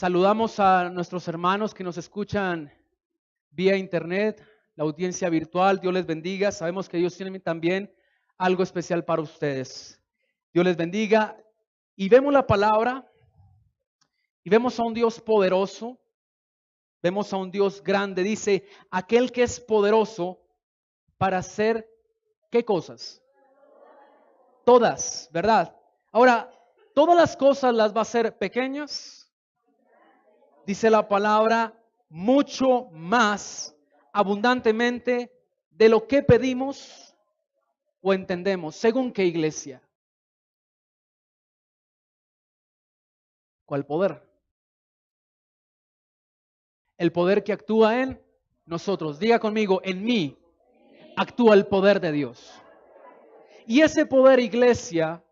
Saludamos a nuestros hermanos que nos escuchan vía internet, la audiencia virtual. Dios les bendiga. Sabemos que Dios tiene también algo especial para ustedes. Dios les bendiga. Y vemos la palabra y vemos a un Dios poderoso. Vemos a un Dios grande. Dice, aquel que es poderoso para hacer, ¿qué cosas? Todas, ¿verdad? Ahora, todas las cosas las va a hacer pequeñas. Dice la palabra, mucho más abundantemente de lo que pedimos o entendemos. ¿Según qué iglesia? ¿Cuál poder? El poder que actúa en nosotros. Diga conmigo, en mí actúa el poder de Dios. Y ese poder, iglesia,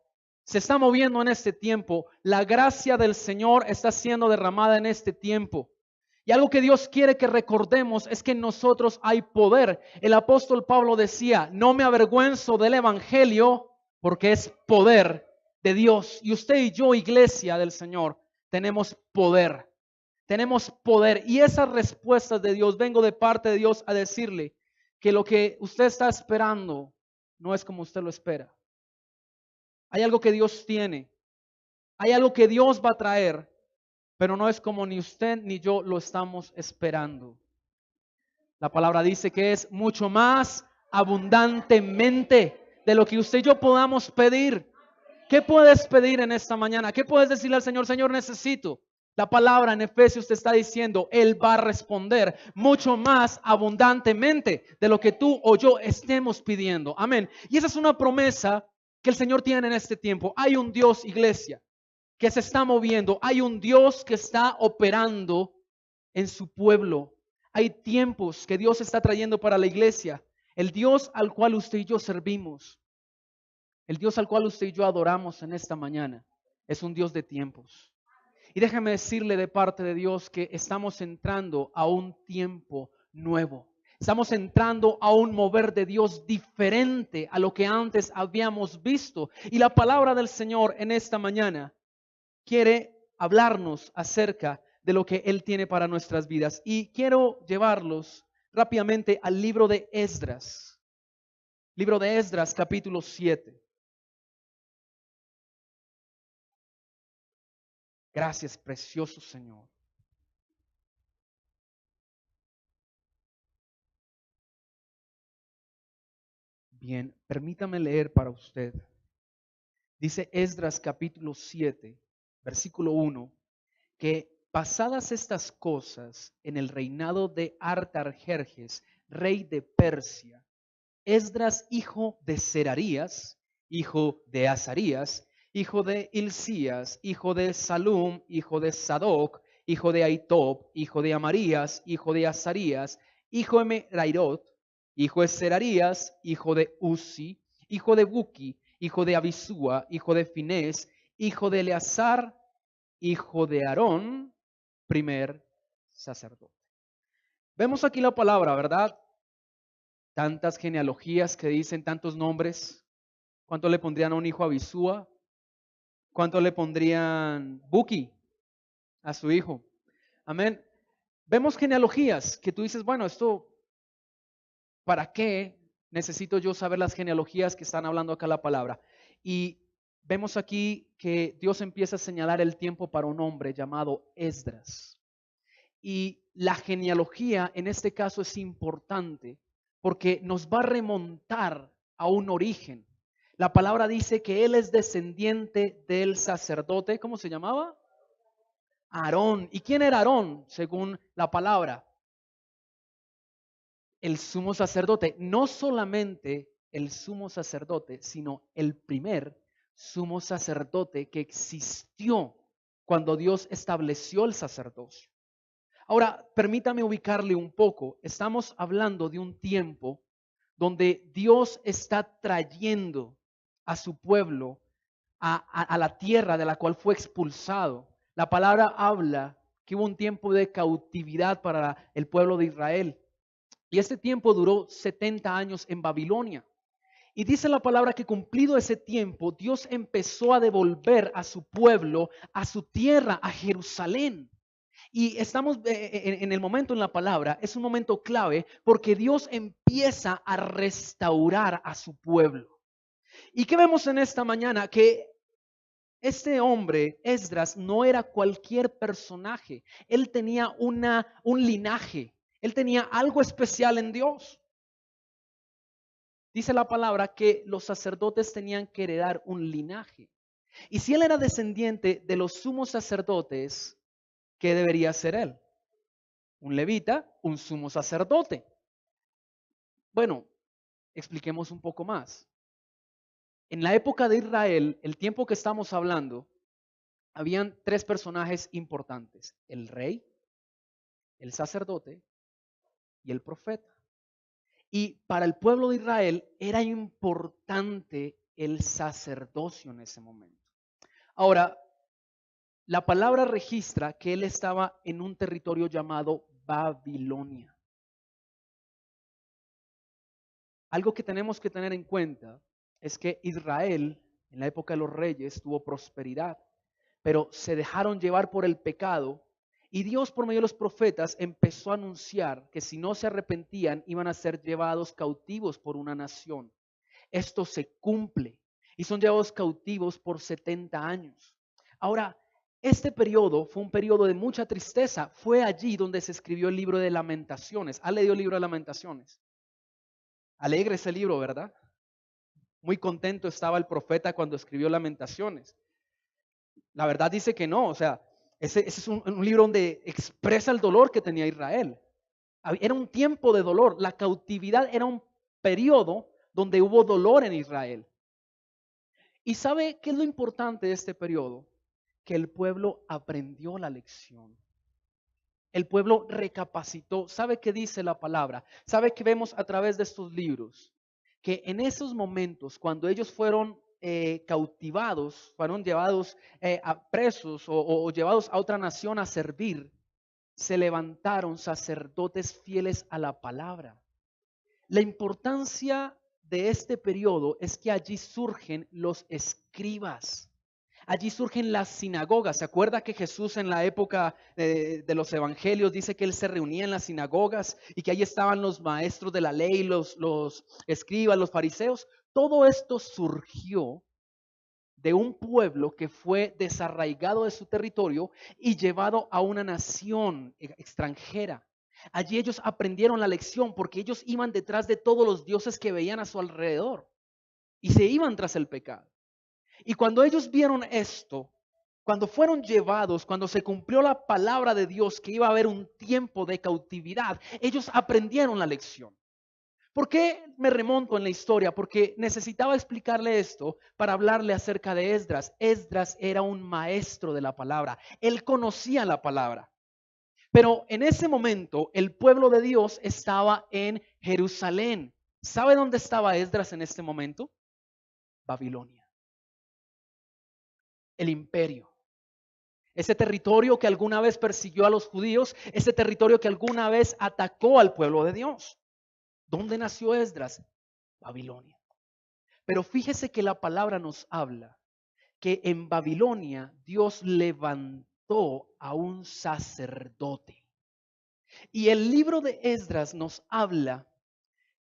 se está moviendo en este tiempo. La gracia del Señor está siendo derramada en este tiempo. Y algo que Dios quiere que recordemos es que en nosotros hay poder. El apóstol Pablo decía, no me avergüenzo del evangelio porque es poder de Dios. Y usted y yo, iglesia del Señor, tenemos poder. Tenemos poder. Y esas respuestas de Dios, vengo de parte de Dios a decirle que lo que usted está esperando no es como usted lo espera. Hay algo que Dios tiene. Hay algo que Dios va a traer. Pero no es como ni usted ni yo lo estamos esperando. La palabra dice que es mucho más abundantemente de lo que usted y yo podamos pedir. ¿Qué puedes pedir en esta mañana? ¿Qué puedes decirle al Señor? Señor, necesito. La palabra en Efesios te está diciendo, Él va a responder mucho más abundantemente de lo que tú o yo estemos pidiendo. Amén. Y esa es una promesa que el Señor tiene en este tiempo. Hay un Dios, iglesia, que se está moviendo. Hay un Dios que está operando en su pueblo. Hay tiempos que Dios está trayendo para la iglesia. El Dios al cual usted y yo servimos, el Dios al cual usted y yo adoramos en esta mañana, es un Dios de tiempos. Y déjeme decirle de parte de Dios que estamos entrando a un tiempo nuevo. Estamos entrando a un mover de Dios diferente a lo que antes habíamos visto. Y la palabra del Señor en esta mañana quiere hablarnos acerca de lo que Él tiene para nuestras vidas. Y quiero llevarlos rápidamente al libro de Esdras. Libro de Esdras, capítulo 7. Gracias, precioso Señor. Bien, permítame leer para usted. Dice Esdras capítulo 7, versículo 1, que pasadas estas cosas en el reinado de Artajerjes, rey de Persia, Esdras, hijo de Serarías, hijo de Azarías, hijo de Hilcías, hijo de Salum, hijo de Sadoc, hijo de Ahitob, hijo de Amarías, hijo de Azarías, hijo de Merairot, hijo de Serarías, hijo de Uzi, hijo de Buki, hijo de Abisúa, hijo de Finés, hijo de Eleazar, hijo de Aarón, primer sacerdote. Vemos aquí la palabra, ¿verdad? Tantas genealogías que dicen tantos nombres. ¿Cuánto le pondrían a un hijo Abisúa? ¿Cuánto le pondrían Buki a su hijo? Amén. Vemos genealogías que tú dices, bueno, esto, ¿para qué necesito yo saber las genealogías que están hablando acá la palabra? Y vemos aquí que Dios empieza a señalar el tiempo para un hombre llamado Esdras. Y la genealogía en este caso es importante porque nos va a remontar a un origen. La palabra dice que él es descendiente del sacerdote. ¿Cómo se llamaba? Aarón. ¿Y quién era Aarón según la palabra? El sumo sacerdote. No solamente el sumo sacerdote, sino el primer sumo sacerdote que existió cuando Dios estableció el sacerdocio. Ahora, permítame ubicarle un poco. Estamos hablando de un tiempo donde Dios está trayendo a su pueblo a la tierra de la cual fue expulsado. La palabra habla que hubo un tiempo de cautividad para el pueblo de Israel. Y este tiempo duró 70 años en Babilonia. Y dice la palabra que cumplido ese tiempo, Dios empezó a devolver a su pueblo, a su tierra, a Jerusalén. Y estamos en el momento en la palabra, es un momento clave porque Dios empieza a restaurar a su pueblo. ¿Y qué vemos en esta mañana? Que este hombre, Esdras, no era cualquier personaje. Él tenía un linaje. Él tenía algo especial en Dios. Dice la palabra que los sacerdotes tenían que heredar un linaje. Y si él era descendiente de los sumos sacerdotes, ¿qué debería ser él? Un levita, un sumo sacerdote. Bueno, expliquemos un poco más. En la época de Israel, el tiempo que estamos hablando, habían tres personajes importantes: el rey, el sacerdote y el profeta. Y para el pueblo de Israel era importante el sacerdocio en ese momento. Ahora, la palabra registra que él estaba en un territorio llamado Babilonia. Algo que tenemos que tener en cuenta es que Israel, en la época de los reyes, tuvo prosperidad, pero se dejaron llevar por el pecado y Dios, por medio de los profetas, empezó a anunciar que si no se arrepentían iban a ser llevados cautivos por una nación. Esto se cumple y son llevados cautivos por 70 años. Ahora, este periodo fue un periodo de mucha tristeza. Fue allí donde se escribió el libro de Lamentaciones. ¿Ha leído el libro de Lamentaciones? Alegre ese libro, ¿verdad? Muy contento estaba el profeta cuando escribió Lamentaciones. La verdad dice que no, o sea, ese es un libro donde expresa el dolor que tenía Israel. Era un tiempo de dolor. La cautividad era un periodo donde hubo dolor en Israel. ¿Y sabe qué es lo importante de este periodo? Que el pueblo aprendió la lección. El pueblo recapacitó. ¿Sabe qué dice la palabra? ¿Sabe qué vemos a través de estos libros? Que en esos momentos, cuando ellos fueron cautivados, fueron llevados a presos o llevados a otra nación a servir, se levantaron sacerdotes fieles a la palabra. La importancia de este periodo es que allí surgen los escribas. Allí surgen las sinagogas. ¿Se acuerda que Jesús en la época de los evangelios dice que él se reunía en las sinagogas y que ahí estaban los maestros de la ley, los escribas, los fariseos? Todo esto surgió de un pueblo que fue desarraigado de su territorio y llevado a una nación extranjera. Allí ellos aprendieron la lección porque ellos iban detrás de todos los dioses que veían a su alrededor y se iban tras el pecado. Y cuando ellos vieron esto, cuando fueron llevados, cuando se cumplió la palabra de Dios que iba a haber un tiempo de cautividad, ellos aprendieron la lección. ¿Por qué me remonto en la historia? Porque necesitaba explicarle esto para hablarle acerca de Esdras. Esdras era un maestro de la palabra. Él conocía la palabra. Pero en ese momento el pueblo de Dios estaba en Jerusalén. ¿Sabe dónde estaba Esdras en este momento? Babilonia. El imperio. Ese territorio que alguna vez persiguió a los judíos, ese territorio que alguna vez atacó al pueblo de Dios. ¿Dónde nació Esdras? Babilonia. Pero fíjese que la palabra nos habla que en Babilonia Dios levantó a un sacerdote. Y el libro de Esdras nos habla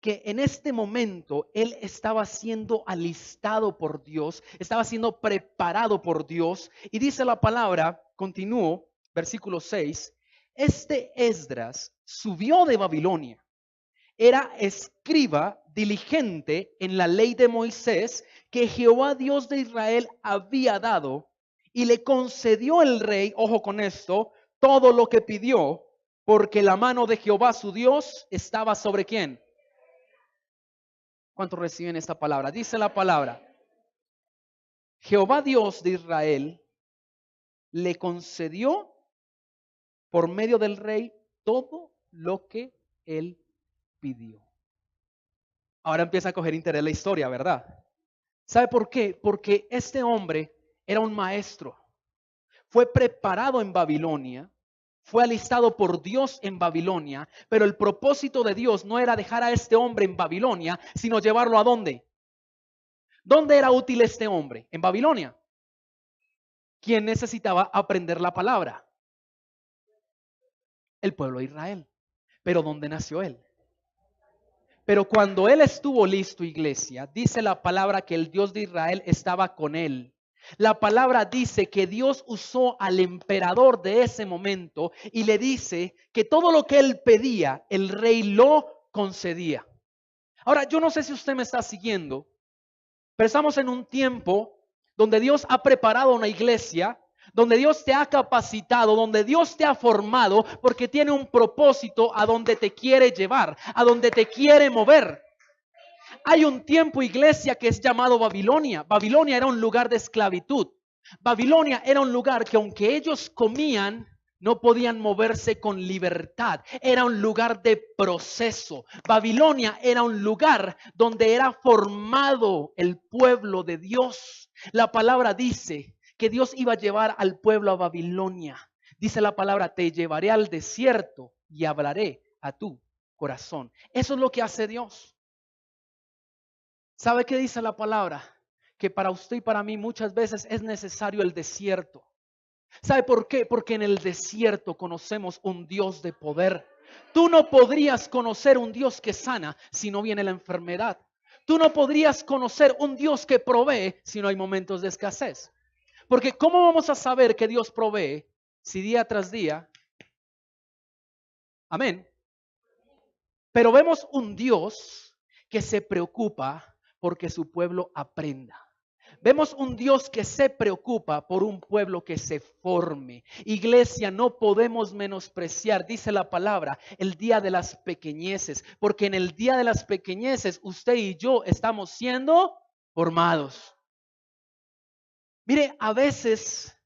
que en este momento él estaba siendo alistado por Dios, estaba siendo preparado por Dios. Y dice la palabra, continúo, versículo 6, este Esdras subió de Babilonia. Era escriba diligente en la ley de Moisés que Jehová Dios de Israel había dado, y le concedió el rey, ojo con esto, todo lo que pidió, porque la mano de Jehová su Dios estaba sobre quién. ¿Cuántos reciben esta palabra? Dice la palabra: Jehová Dios de Israel le concedió por medio del rey todo lo que él pidió. Ahora empieza a coger interés la historia, ¿verdad? ¿Sabe por qué? Porque este hombre era un maestro. Fue preparado en Babilonia, fue alistado por Dios en Babilonia, pero el propósito de Dios no era dejar a este hombre en Babilonia, sino llevarlo ¿a dónde? ¿Dónde era útil este hombre? En Babilonia. ¿Quién necesitaba aprender la palabra? El pueblo de Israel. Pero ¿dónde nació él? Pero cuando él estuvo listo, iglesia, dice la palabra que el Dios de Israel estaba con él. La palabra dice que Dios usó al emperador de ese momento y le dice que todo lo que él pedía, el rey lo concedía. Ahora, yo no sé si usted me está siguiendo, pero estamos en un tiempo donde Dios ha preparado una iglesia, donde Dios te ha capacitado, donde Dios te ha formado, porque tiene un propósito a donde te quiere llevar, a donde te quiere mover. Hay un tiempo, iglesia, que es llamado Babilonia. Babilonia era un lugar de esclavitud. Babilonia era un lugar que aunque ellos comían, no podían moverse con libertad. Era un lugar de proceso. Babilonia era un lugar donde era formado el pueblo de Dios. La palabra dice que Dios iba a llevar al pueblo a Babilonia. Dice la palabra, te llevaré al desierto y hablaré a tu corazón. Eso es lo que hace Dios. ¿Sabe qué dice la palabra? Que para usted y para mí muchas veces es necesario el desierto. ¿Sabe por qué? Porque en el desierto conocemos un Dios de poder. Tú no podrías conocer un Dios que sana si no viene la enfermedad. Tú no podrías conocer un Dios que provee si no hay momentos de escasez. Porque ¿cómo vamos a saber que Dios provee si día tras día? Amén. Pero vemos un Dios que se preocupa porque su pueblo aprenda. Vemos un Dios que se preocupa por un pueblo que se forme. Iglesia, no podemos menospreciar, dice la palabra, el día de las pequeñeces, porque en el día de las pequeñeces usted y yo estamos siendo formados. Mire, a veces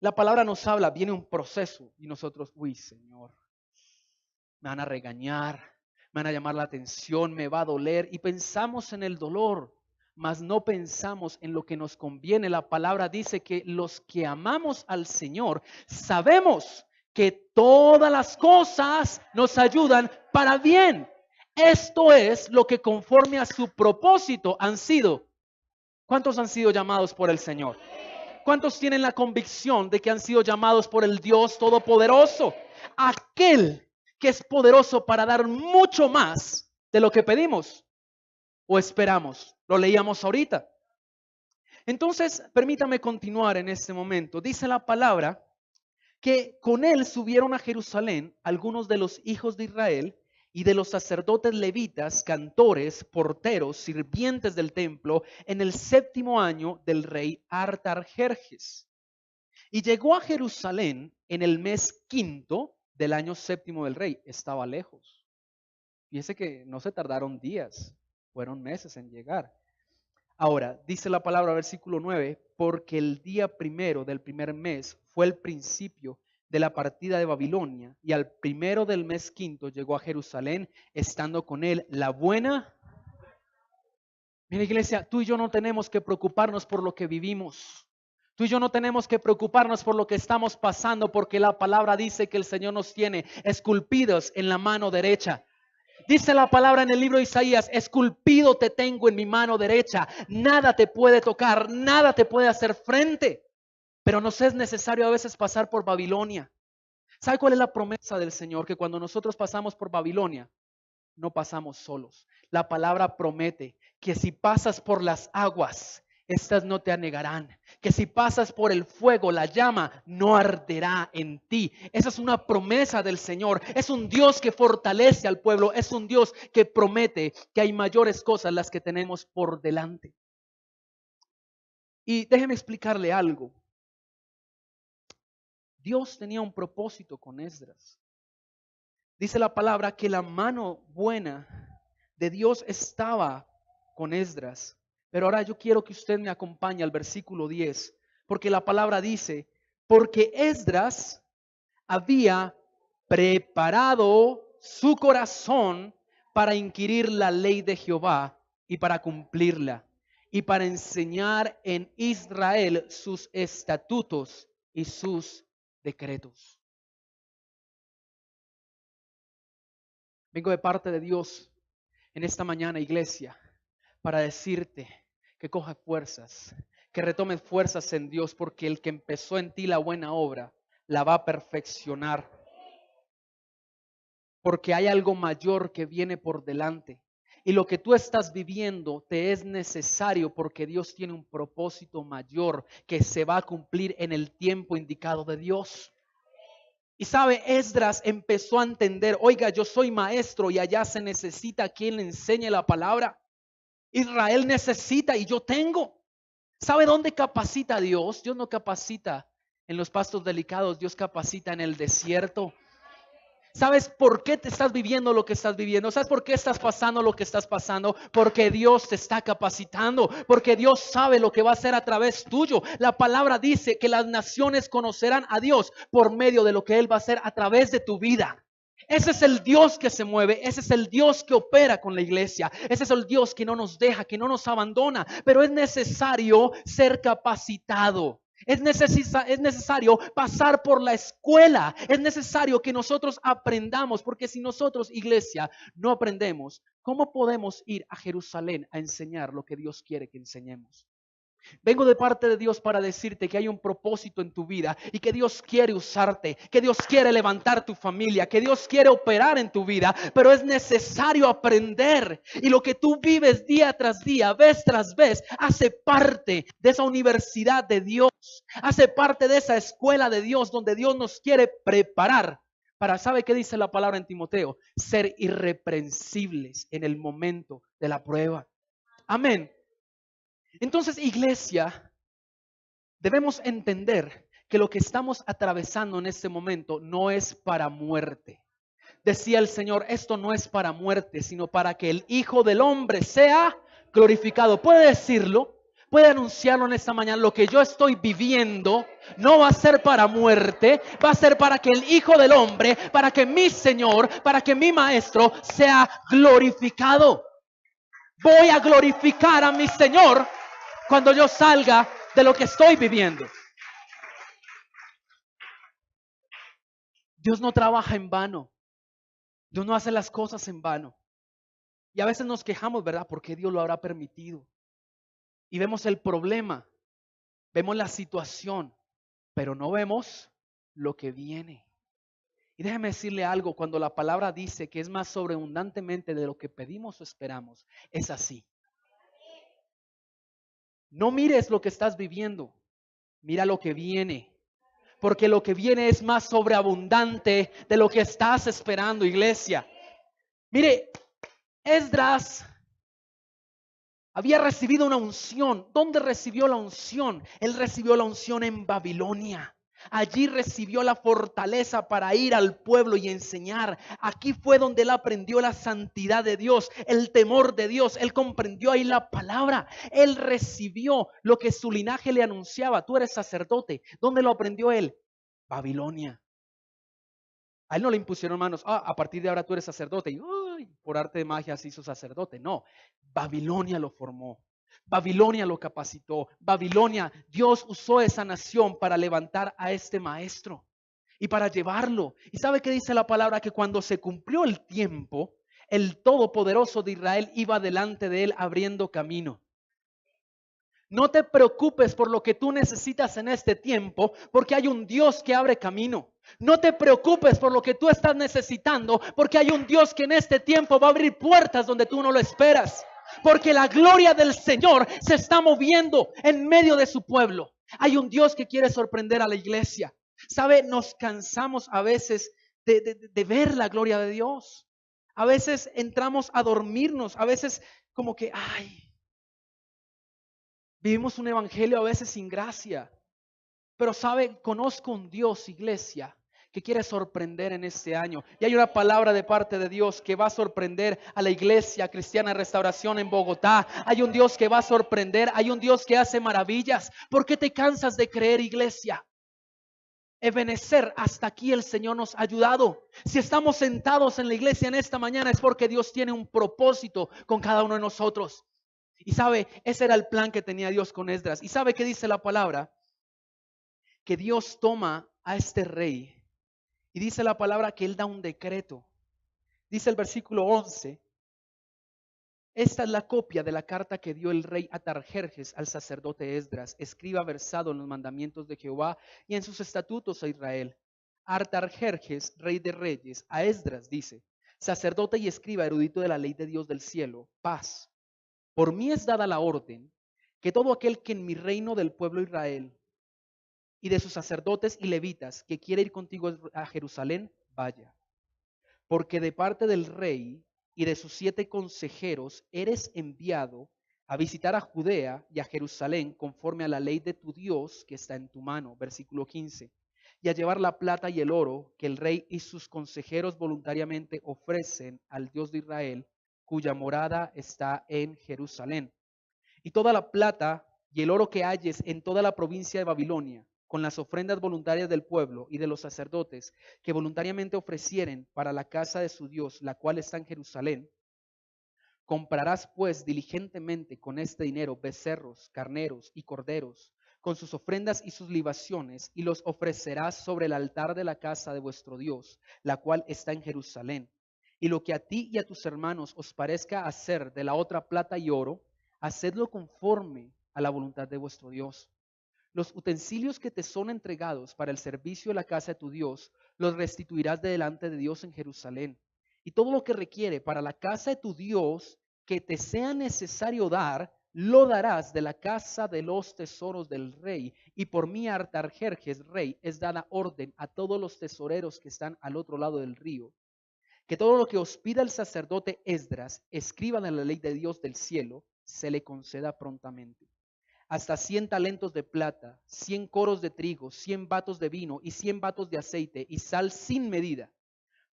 la palabra nos habla, viene un proceso y nosotros, uy, Señor, me van a regañar, me van a llamar la atención, me va a doler y pensamos en el dolor, mas no pensamos en lo que nos conviene. La palabra dice que los que amamos al Señor sabemos que todas las cosas nos ayudan para bien. Esto es lo que conforme a su propósito han sido. ¿Cuántos han sido llamados por el Señor? ¿Cuántos tienen la convicción de que han sido llamados por el Dios Todopoderoso? Aquel que es poderoso para dar mucho más de lo que pedimos o esperamos. Lo leíamos ahorita. Entonces, permítame continuar en este momento. Dice la palabra que con él subieron a Jerusalén algunos de los hijos de Israel y de los sacerdotes levitas, cantores, porteros, sirvientes del templo, en el 7º año del rey Artajerjes. Y llegó a Jerusalén en el mes 5º del año 7º del rey. Estaba lejos. Fíjese que no se tardaron días, fueron meses en llegar. Ahora, dice la palabra, versículo 9, porque el día primero del primer mes fue el principio de la partida de Babilonia, y al primero del mes 5º llegó a Jerusalén, estando con él la buena. Mira, iglesia, tú y yo no tenemos que preocuparnos por lo que vivimos. Tú y yo no tenemos que preocuparnos por lo que estamos pasando, porque la palabra dice que el Señor nos tiene esculpidos en la mano derecha. Dice la palabra en el libro de Isaías, esculpido te tengo en mi mano derecha, nada te puede tocar, nada te puede hacer frente. Pero nos es necesario a veces pasar por Babilonia. ¿Sabe cuál es la promesa del Señor? Que cuando nosotros pasamos por Babilonia, no pasamos solos. La palabra promete que si pasas por las aguas, estas no te anegarán. Que si pasas por el fuego, la llama no arderá en ti. Esa es una promesa del Señor. Es un Dios que fortalece al pueblo. Es un Dios que promete que hay mayores cosas las que tenemos por delante. Y déjeme explicarle algo. Dios tenía un propósito con Esdras. Dice la palabra que la mano buena de Dios estaba con Esdras. Pero ahora yo quiero que usted me acompañe al versículo 10, porque la palabra dice, porque Esdras había preparado su corazón para inquirir la ley de Jehová y para cumplirla, y para enseñar en Israel sus estatutos y sus decretos. Vengo de parte de Dios en esta mañana, iglesia, para decirte que cojas fuerzas, que retomes fuerzas en Dios, porque el que empezó en ti la buena obra, la va a perfeccionar. porque hay algo mayor que viene por delante. Y lo que tú estás viviendo te es necesario porque Dios tiene un propósito mayor que se va a cumplir en el tiempo indicado de Dios. Y sabe, Esdras empezó a entender, oiga, yo soy maestro y allá se necesita quien le enseñe la palabra. Israel necesita y yo tengo. ¿Sabe dónde capacita a Dios? Dios no capacita en los pastos delicados, Dios capacita en el desierto. ¿Sabes por qué te estás viviendo lo que estás viviendo? ¿Sabes por qué estás pasando lo que estás pasando? Porque Dios te está capacitando, porque Dios sabe lo que va a hacer a través tuyo. La palabra dice que las naciones conocerán a Dios por medio de lo que Él va a hacer a través de tu vida. Ese es el Dios que se mueve, ese es el Dios que opera con la iglesia, ese es el Dios que no nos deja, que no nos abandona, pero es necesario ser capacitado. Es necesario pasar por la escuela. Es necesario que nosotros aprendamos, porque si nosotros, iglesia, no aprendemos, ¿cómo podemos ir a Jerusalén a enseñar lo que Dios quiere que enseñemos? Vengo de parte de Dios para decirte que hay un propósito en tu vida y que Dios quiere usarte, que Dios quiere levantar tu familia, que Dios quiere operar en tu vida, pero es necesario aprender. Y lo que tú vives día tras día, vez tras vez, hace parte de esa universidad de Dios, hace parte de esa escuela de Dios donde Dios nos quiere preparar para, ¿sabe qué dice la palabra en Timoteo? Ser irreprensibles en el momento de la prueba. Amén. Entonces, iglesia, debemos entender que lo que estamos atravesando en este momento no es para muerte. Decía el Señor, esto no es para muerte, sino para que el Hijo del Hombre sea glorificado. ¿Puede decirlo? ¿Puede anunciarlo en esta mañana? Lo que yo estoy viviendo no va a ser para muerte, va a ser para que el Hijo del Hombre, para que mi Señor, para que mi Maestro sea glorificado. Voy a glorificar a mi Señor cuando yo salga de lo que estoy viviendo. Dios no trabaja en vano. Dios no hace las cosas en vano. Y a veces nos quejamos, ¿verdad? ¿Por qué Dios lo habrá permitido? Y vemos el problema, vemos la situación, pero no vemos lo que viene. Y déjeme decirle algo, cuando la palabra dice que es más sobreabundantemente de lo que pedimos o esperamos, es así. No mires lo que estás viviendo, mira lo que viene. Porque lo que viene es más sobreabundante de lo que estás esperando, iglesia. Mire, Esdras había recibido una unción. ¿Dónde recibió la unción? Él recibió la unción en Babilonia. Allí recibió la fortaleza para ir al pueblo y enseñar. Aquí fue donde él aprendió la santidad de Dios, el temor de Dios. Él comprendió ahí la palabra. Él recibió lo que su linaje le anunciaba. Tú eres sacerdote. ¿Dónde lo aprendió él? Babilonia. A él no le impusieron manos, a partir de ahora tú eres sacerdote. Y por arte de magia se hizo sacerdote. No, Babilonia lo formó. Babilonia lo capacitó. Babilonia, Dios usó esa nación para levantar a este maestro y para llevarlo. ¿Y sabe qué dice la palabra? Que cuando se cumplió el tiempo, el Todopoderoso de Israel iba delante de él abriendo camino. No te preocupes por lo que tú necesitas en este tiempo, porque hay un Dios que abre camino. No te preocupes por lo que tú estás necesitando, porque hay un Dios que en este tiempo va a abrir puertas donde tú no lo esperas. Porque la gloria del Señor se está moviendo en medio de su pueblo. Hay un Dios que quiere sorprender a la iglesia. ¿Sabe? Nos cansamos a veces de ver la gloria de Dios. A veces entramos a dormirnos, a veces como que, vivimos un evangelio a veces sin gracia. Pero sabe, conozco un Dios, iglesia, que quiere sorprender en este año. Y hay una palabra de parte de Dios que va a sorprender a la iglesia cristiana Restauración en Bogotá. Hay un Dios que va a sorprender, hay un Dios que hace maravillas. ¿Por qué te cansas de creer, iglesia? Ebenecer, hasta aquí el Señor nos ha ayudado. Si estamos sentados en la iglesia en esta mañana es porque Dios tiene un propósito con cada uno de nosotros. Y sabe, ese era el plan que tenía Dios con Esdras. Y sabe qué dice la palabra, que Dios toma a este rey y dice la palabra que él da un decreto. Dice el versículo 11, esta es la copia de la carta que dio el rey Atarjerjes al sacerdote Esdras, escriba versado en los mandamientos de Jehová y en sus estatutos a Israel. Artajerjes, rey de reyes, a Esdras dice, sacerdote y escriba erudito de la ley de Dios del cielo, paz. Por mí es dada la orden que todo aquel que en mi reino del pueblo de Israel y de sus sacerdotes y levitas que quiere ir contigo a Jerusalén, vaya. Porque de parte del rey y de sus 7 consejeros eres enviado a visitar a Judea y a Jerusalén conforme a la ley de tu Dios que está en tu mano. Versículo 15. Y a llevar la plata y el oro que el rey y sus consejeros voluntariamente ofrecen al Dios de Israel, cuya morada está en Jerusalén. Y toda la plata y el oro que halles en toda la provincia de Babilonia, con las ofrendas voluntarias del pueblo y de los sacerdotes que voluntariamente ofrecieren para la casa de su Dios, la cual está en Jerusalén, comprarás pues diligentemente con este dinero becerros, carneros y corderos, con sus ofrendas y sus libaciones, y los ofrecerás sobre el altar de la casa de vuestro Dios, la cual está en Jerusalén. Y lo que a ti y a tus hermanos os parezca hacer de la otra plata y oro, hacedlo conforme a la voluntad de vuestro Dios. Los utensilios que te son entregados para el servicio de la casa de tu Dios, los restituirás de delante de Dios en Jerusalén. Y todo lo que requiere para la casa de tu Dios que te sea necesario dar, lo darás de la casa de los tesoros del rey. Y por mí, Artajerjes, rey, es dada orden a todos los tesoreros que están al otro lado del río, que todo lo que os pida el sacerdote Esdras, escriban en la ley de Dios del cielo, se le conceda prontamente. Hasta 100 talentos de plata, 100 coros de trigo, 100 batos de vino y 100 batos de aceite y sal sin medida.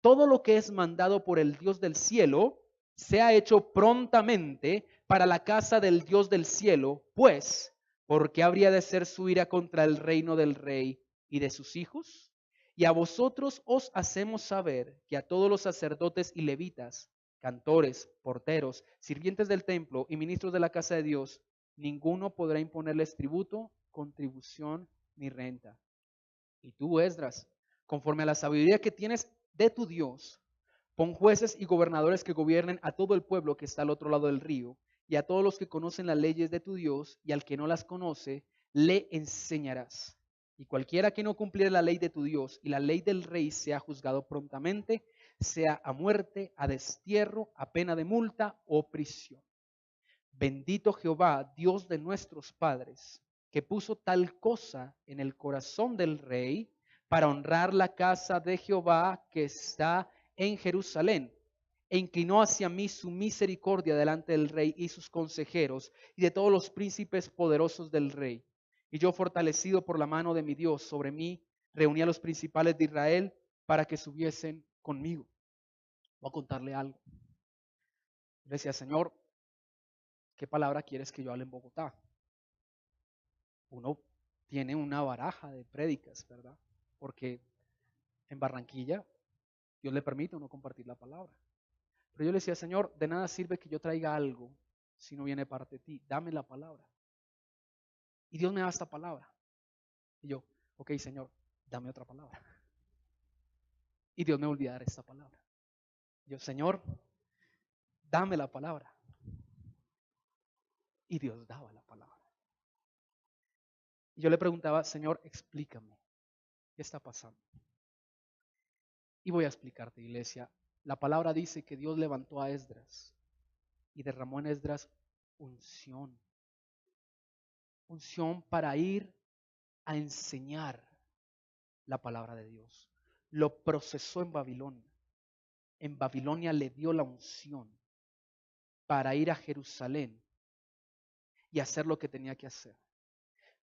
Todo lo que es mandado por el Dios del cielo sea hecho prontamente para la casa del Dios del cielo, pues, ¿por qué habría de ser su ira contra el reino del rey y de sus hijos? Y a vosotros os hacemos saber que a todos los sacerdotes y levitas, cantores, porteros, sirvientes del templo y ministros de la casa de Dios, ninguno podrá imponerles tributo, contribución ni renta. Y tú, Esdras, conforme a la sabiduría que tienes de tu Dios, pon jueces y gobernadores que gobiernen a todo el pueblo que está al otro lado del río, y a todos los que conocen las leyes de tu Dios, y al que no las conoce, le enseñarás. Y cualquiera que no cumpliera la ley de tu Dios y la ley del rey sea juzgado prontamente, sea a muerte, a destierro, a pena de multa o prisión. Bendito Jehová, Dios de nuestros padres, que puso tal cosa en el corazón del rey para honrar la casa de Jehová que está en Jerusalén, e inclinó hacia mí su misericordia delante del rey y sus consejeros y de todos los príncipes poderosos del rey. Y yo, fortalecido por la mano de mi Dios sobre mí, reuní a los principales de Israel para que subiesen conmigo. Voy a contarle algo. Le decía, Señor, ¿qué palabra quieres que yo hable en Bogotá? Uno tiene una baraja de prédicas, ¿verdad? Porque en Barranquilla Dios le permite a uno compartir la palabra. Pero yo le decía, Señor, de nada sirve que yo traiga algo si no viene parte de ti. Dame la palabra. Y Dios me da esta palabra. Y yo, ok, Señor, dame otra palabra. Y Dios me volvió a dar esta palabra. Y yo, Señor, dame la palabra. Y Dios daba la palabra. Y yo le preguntaba, Señor, explícame, ¿qué está pasando? Y voy a explicarte, iglesia. La palabra dice que Dios levantó a Esdras y derramó en Esdras unción. Unción para ir a enseñar la palabra de Dios. Lo procesó en Babilonia. En Babilonia le dio la unción para ir a Jerusalén y hacer lo que tenía que hacer.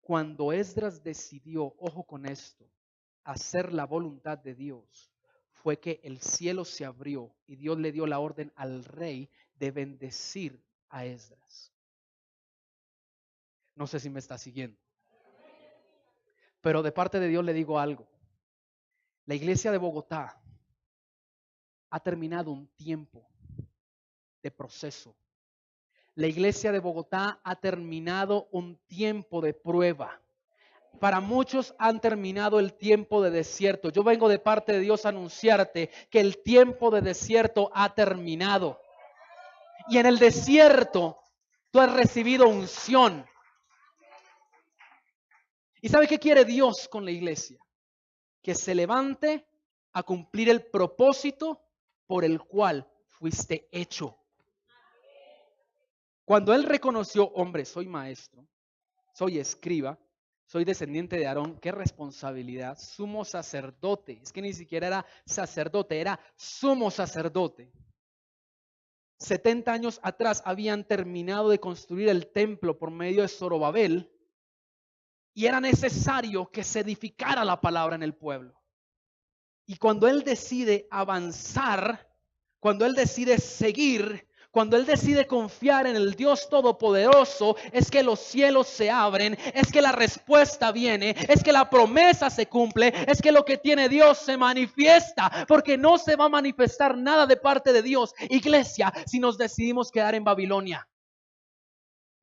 Cuando Esdras decidió, ojo con esto, hacer la voluntad de Dios, fue que el cielo se abrió y Dios le dio la orden al rey de bendecir a Esdras. No sé si me está siguiendo. Pero de parte de Dios le digo algo. La iglesia de Bogotá ha terminado un tiempo de proceso. La iglesia de Bogotá ha terminado un tiempo de prueba. Para muchos han terminado el tiempo de desierto. Yo vengo de parte de Dios a anunciarte que el tiempo de desierto ha terminado. Y en el desierto tú has recibido unción. ¿Y sabe qué quiere Dios con la iglesia? Que se levante a cumplir el propósito por el cual fuiste hecho. Cuando él reconoció, hombre, soy maestro, soy escriba, soy descendiente de Aarón, qué responsabilidad, sumo sacerdote, es que ni siquiera era sacerdote, era sumo sacerdote. 70 años atrás habían terminado de construir el templo por medio de Zorobabel y era necesario que se edificara la palabra en el pueblo. Y cuando él decide avanzar, cuando él decide seguir, cuando él decide confiar en el Dios Todopoderoso, es que los cielos se abren, es que la respuesta viene, es que la promesa se cumple, es que lo que tiene Dios se manifiesta, porque no se va a manifestar nada de parte de Dios, iglesia, si nos decidimos quedar en Babilonia.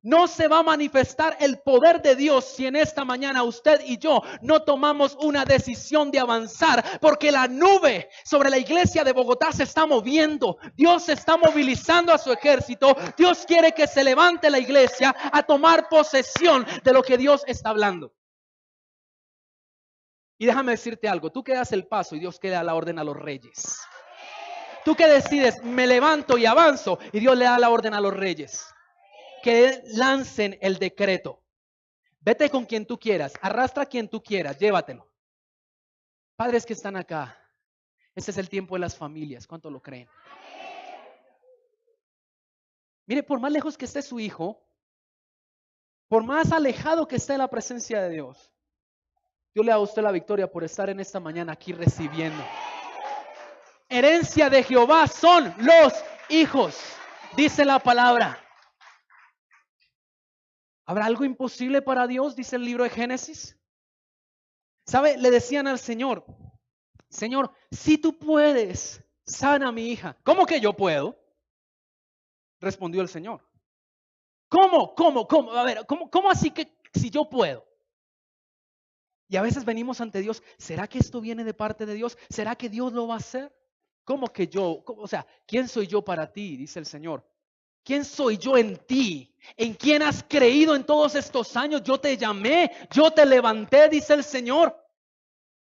No se va a manifestar el poder de Dios si en esta mañana usted y yo no tomamos una decisión de avanzar, porque la nube sobre la iglesia de Bogotá se está moviendo. Dios se está movilizando a su ejército. Dios quiere que se levante la iglesia a tomar posesión de lo que Dios está hablando. Y déjame decirte algo, tú que das el paso y Dios que da la orden a los reyes. Tú que decides, me levanto y avanzo, y Dios le da la orden a los reyes. Que lancen el decreto. Vete con quien tú quieras, arrastra a quien tú quieras, llévatelo. Padres que están acá, este es el tiempo de las familias, ¿cuánto lo creen? Mire, por más lejos que esté su hijo, por más alejado que esté de la presencia de Dios, Dios le da a usted la victoria por estar en esta mañana aquí recibiendo. Herencia de Jehová son los hijos, dice la palabra. ¿Habrá algo imposible para Dios? Dice el libro de Génesis. ¿Sabe? Le decían al Señor, Señor, si tú puedes, sana a mi hija. ¿Cómo que yo puedo? Respondió el Señor. ¿Cómo? A ver, ¿cómo así que si yo puedo? Y a veces venimos ante Dios, ¿será que esto viene de parte de Dios? ¿Será que Dios lo va a hacer? ¿Cómo que yo? O sea, ¿quién soy yo para ti? Dice el Señor. ¿Quién soy yo en ti? ¿En quién has creído en todos estos años? Yo te llamé, yo te levanté, dice el Señor.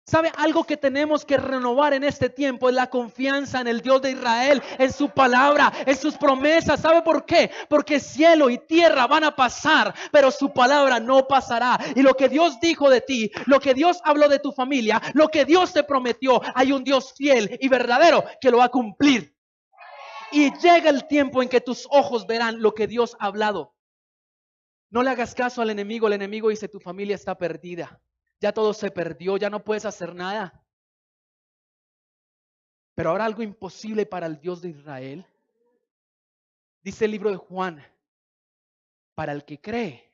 ¿Sabe? Algo que tenemos que renovar en este tiempo es la confianza en el Dios de Israel, en su palabra, en sus promesas. ¿Sabe por qué? Porque cielo y tierra van a pasar, pero su palabra no pasará. Y lo que Dios dijo de ti, lo que Dios habló de tu familia, lo que Dios te prometió, hay un Dios fiel y verdadero que lo va a cumplir. Y llega el tiempo en que tus ojos verán lo que Dios ha hablado. No le hagas caso al enemigo. El enemigo dice, tu familia está perdida. Ya todo se perdió, ya no puedes hacer nada. Pero ahora algo imposible para el Dios de Israel. Dice el libro de Juan, para el que cree,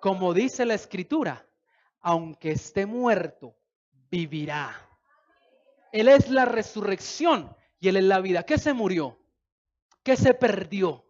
como dice la escritura, aunque esté muerto, vivirá. Él es la resurrección y Él es la vida. ¿Qué se murió? ¿Qué se perdió?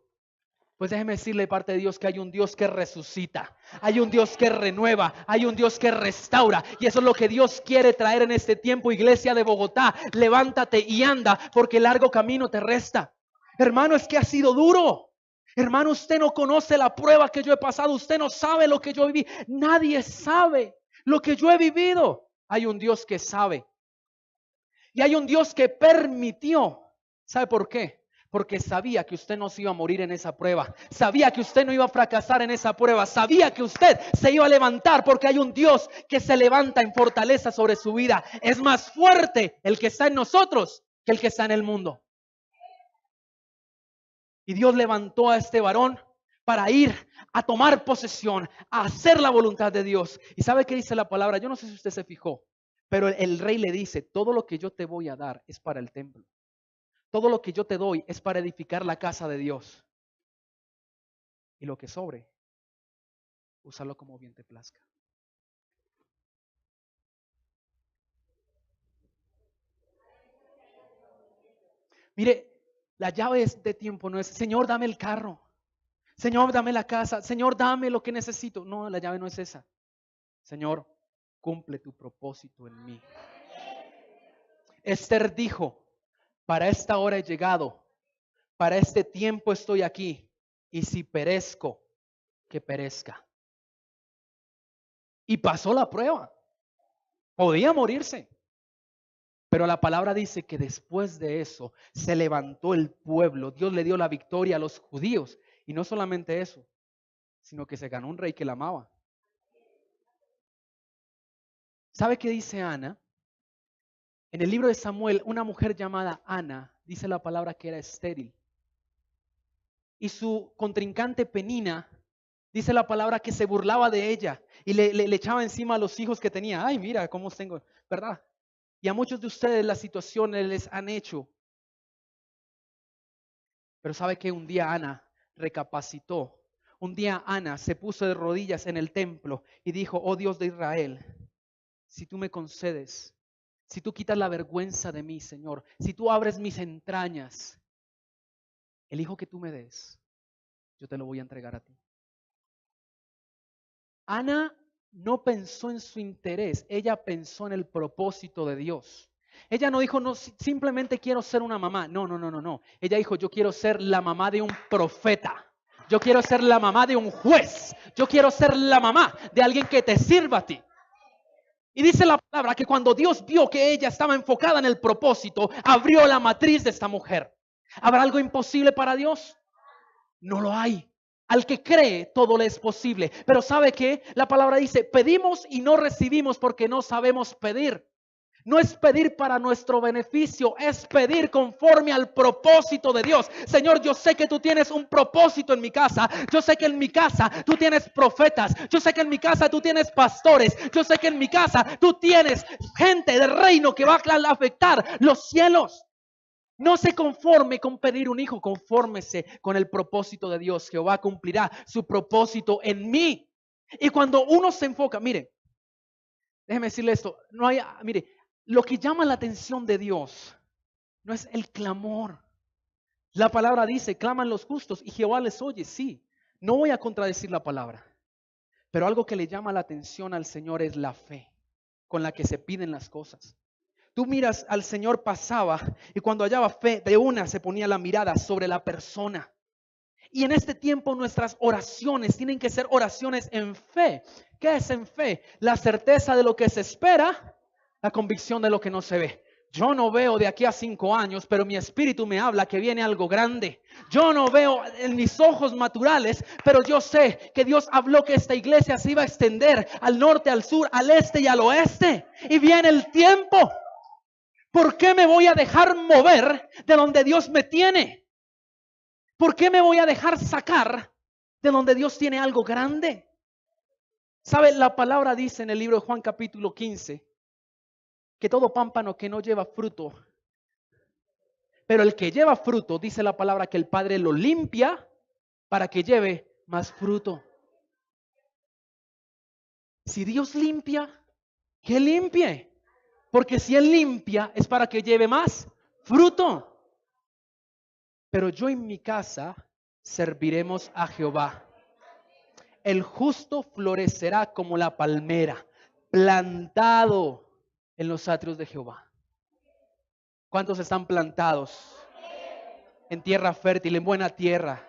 Pues déjeme decirle de parte de Dios que hay un Dios que resucita, hay un Dios que renueva, hay un Dios que restaura. Y eso es lo que Dios quiere traer en este tiempo, iglesia de Bogotá. Levántate y anda, porque el largo camino te resta. Hermano, es que ha sido duro. Hermano, usted no conoce la prueba que yo he pasado. Usted no sabe lo que yo viví. Nadie sabe lo que yo he vivido. Hay un Dios que sabe. Y hay un Dios que permitió. ¿Sabe por qué? Porque sabía que usted no se iba a morir en esa prueba. Sabía que usted no iba a fracasar en esa prueba. Sabía que usted se iba a levantar, porque hay un Dios que se levanta en fortaleza sobre su vida. Es más fuerte el que está en nosotros que el que está en el mundo. Y Dios levantó a este varón para ir a tomar posesión, a hacer la voluntad de Dios. ¿Y sabe qué dice la palabra? Yo no sé si usted se fijó, pero el rey le dice, todo lo que yo te voy a dar es para el templo. Todo lo que yo te doy es para edificar la casa de Dios. Y lo que sobre, úsalo como bien te plazca. Mire, la llave de tiempo no es, Señor, dame el carro. Señor, dame la casa. Señor, dame lo que necesito. No, la llave no es esa. Señor, cumple tu propósito en mí. Esther dijo, para esta hora he llegado, para este tiempo estoy aquí, y si perezco, que perezca. Y pasó la prueba. Podía morirse. Pero la palabra dice que después de eso se levantó el pueblo. Dios le dio la victoria a los judíos. Y no solamente eso, sino que se ganó un rey que la amaba. ¿Sabe qué dice Ana? En el libro de Samuel, una mujer llamada Ana, dice la palabra que era estéril. Y su contrincante Penina, dice la palabra que se burlaba de ella y le echaba encima a los hijos que tenía. Ay, mira cómo tengo, ¿verdad? Y a muchos de ustedes las situaciones les han hecho. Pero sabe que un día Ana recapacitó. Un día Ana se puso de rodillas en el templo y dijo: oh Dios de Israel, si tú me concedes, si tú quitas la vergüenza de mí, Señor, si tú abres mis entrañas, el hijo que tú me des, yo te lo voy a entregar a ti. Ana no pensó en su interés, ella pensó en el propósito de Dios. Ella no dijo, no, simplemente quiero ser una mamá. No, no, no, no, no. Ella dijo, yo quiero ser la mamá de un profeta. Yo quiero ser la mamá de un juez. Yo quiero ser la mamá de alguien que te sirva a ti. Y dice la palabra que cuando Dios vio que ella estaba enfocada en el propósito, abrió la matriz de esta mujer. ¿Habrá algo imposible para Dios? No lo hay. Al que cree, todo le es posible. Pero ¿sabe qué? La palabra dice, pedimos y no recibimos porque no sabemos pedir. No es pedir para nuestro beneficio, es pedir conforme al propósito de Dios. Señor, yo sé que tú tienes un propósito en mi casa. Yo sé que en mi casa tú tienes profetas. Yo sé que en mi casa tú tienes pastores. Yo sé que en mi casa tú tienes gente del reino que va a afectar los cielos. No se conforme con pedir un hijo, confórmese con el propósito de Dios. Jehová cumplirá su propósito en mí. Y cuando uno se enfoca, mire, déjeme decirle esto, mire, lo que llama la atención de Dios no es el clamor. La palabra dice, claman los justos y Jehová les oye. Sí, no voy a contradecir la palabra, pero algo que le llama la atención al Señor es la fe con la que se piden las cosas. Tú miras al Señor, pasaba y cuando hallaba fe, de una se ponía la mirada sobre la persona. Y en este tiempo nuestras oraciones tienen que ser oraciones en fe. ¿Qué es en fe? La certeza de lo que se espera, la convicción de lo que no se ve. Yo no veo de aquí a 5 años, pero mi espíritu me habla que viene algo grande. Yo no veo en mis ojos naturales, pero yo sé que Dios habló que esta iglesia se iba a extender al norte, al sur, al este y al oeste. Y viene el tiempo. ¿Por qué me voy a dejar mover de donde Dios me tiene? ¿Por qué me voy a dejar sacar de donde Dios tiene algo grande? ¿Sabe? La palabra dice en el libro de Juan capítulo 15 que todo pámpano que no lleva fruto, pero el que lleva fruto, dice la palabra que el Padre lo limpia para que lleve más fruto. Si Dios limpia, que limpie. Porque si Él limpia es para que lleve más fruto. Pero yo en mi casa serviremos a Jehová. El justo florecerá como la palmera, plantado en los atrios de Jehová. ¿Cuántos están plantados en tierra fértil, en buena tierra?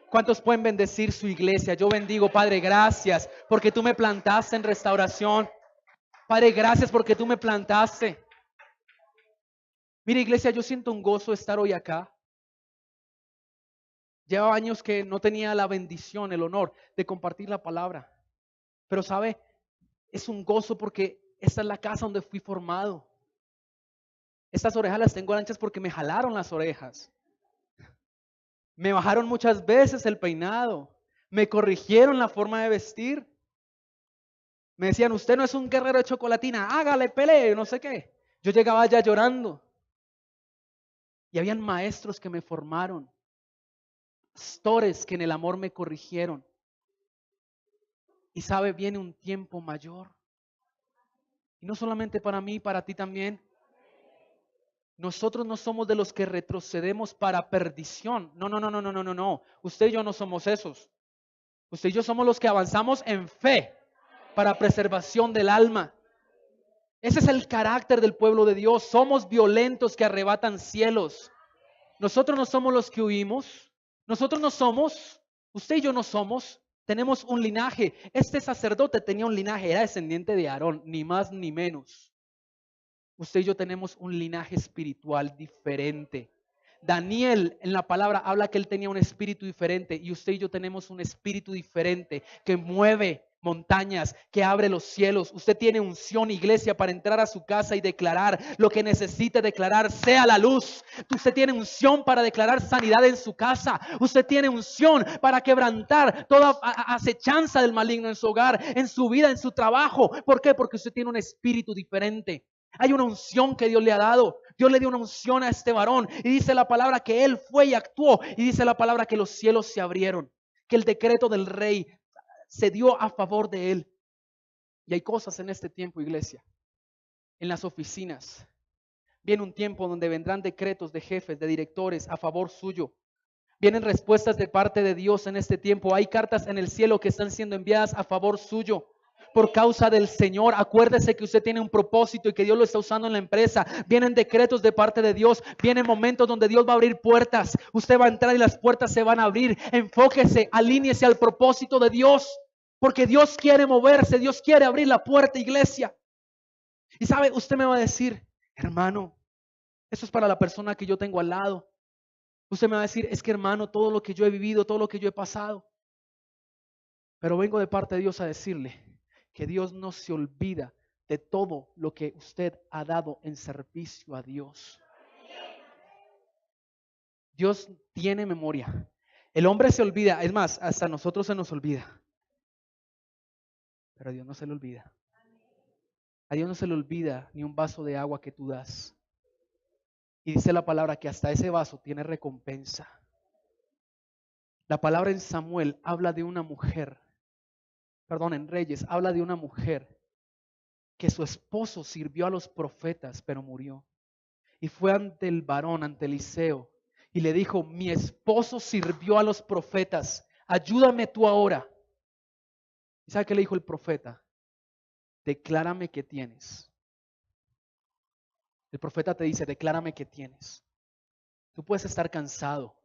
¿Cuántos pueden bendecir su iglesia? Yo bendigo, Padre, gracias porque tú me plantaste en Restauración. Padre, gracias porque tú me plantaste. Mira, iglesia, yo siento un gozo estar hoy acá. Llevaba años que no tenía la bendición, el honor de compartir la palabra. Pero sabe, es un gozo porque esta es la casa donde fui formado. Estas orejas las tengo anchas porque me jalaron las orejas. Me bajaron muchas veces el peinado. Me corrigieron la forma de vestir. Me decían, usted no es un guerrero de chocolatina, hágale, pelee, no sé qué. Yo llegaba allá llorando. Y habían maestros que me formaron. Pastores que en el amor me corrigieron. Y sabe, viene un tiempo mayor. Y no solamente para mí, para ti también. Nosotros no somos de los que retrocedemos para perdición. No, no, no, no, no, no, no, no. Usted y yo no somos esos. Usted y yo somos los que avanzamos en fe para preservación del alma. Ese es el carácter del pueblo de Dios. Somos violentos que arrebatan cielos. Nosotros no somos los que huimos. Nosotros no somos. Usted y yo no somos. Tenemos un linaje. Este sacerdote tenía un linaje. Era descendiente de Aarón, ni más ni menos. Usted y yo tenemos un linaje espiritual diferente. Daniel en la palabra habla que él tenía un espíritu diferente y usted y yo tenemos un espíritu diferente que mueve montañas, que abre los cielos. Usted tiene unción, iglesia, para entrar a su casa y declarar lo que necesite declarar, sea la luz. Usted tiene unción para declarar sanidad en su casa. Usted tiene unción para quebrantar toda acechanza del maligno en su hogar, en su vida, en su trabajo. ¿Por qué? Porque usted tiene un espíritu diferente. Hay una unción que Dios le ha dado. Dios le dio una unción a este varón. Y dice la palabra que él fue y actuó. Y dice la palabra que los cielos se abrieron. Que el decreto del rey se dio a favor de él. Y hay cosas en este tiempo, iglesia. En las oficinas. Viene un tiempo donde vendrán decretos de jefes, de directores a favor suyo. Vienen respuestas de parte de Dios en este tiempo. Hay cartas en el cielo que están siendo enviadas a favor suyo. Por causa del Señor, acuérdese que usted tiene un propósito y que Dios lo está usando en la empresa. Vienen decretos de parte de Dios. Vienen momentos donde Dios va a abrir puertas. Usted va a entrar y las puertas se van a abrir. Enfóquese, alíñese al propósito de Dios. Porque Dios quiere moverse. Dios quiere abrir la puerta, iglesia. Y sabe, usted me va a decir, hermano, eso es para la persona que yo tengo al lado. Usted me va a decir, es que hermano, todo lo que yo he vivido, todo lo que yo he pasado. Pero vengo de parte de Dios a decirle que Dios no se olvida de todo lo que usted ha dado en servicio a Dios. Dios tiene memoria. El hombre se olvida, es más, hasta a nosotros se nos olvida. Pero a Dios no se le olvida. A Dios no se le olvida ni un vaso de agua que tú das. Y dice la palabra que hasta ese vaso tiene recompensa. La palabra en Samuel habla de una mujer, perdón, en Reyes habla de una mujer que su esposo sirvió a los profetas, pero murió. Y fue ante el varón, ante Eliseo, y le dijo, mi esposo sirvió a los profetas, ayúdame tú ahora. ¿Y sabe qué le dijo el profeta? Declárame qué tienes. El profeta te dice, declárame qué tienes. Tú puedes estar cansado.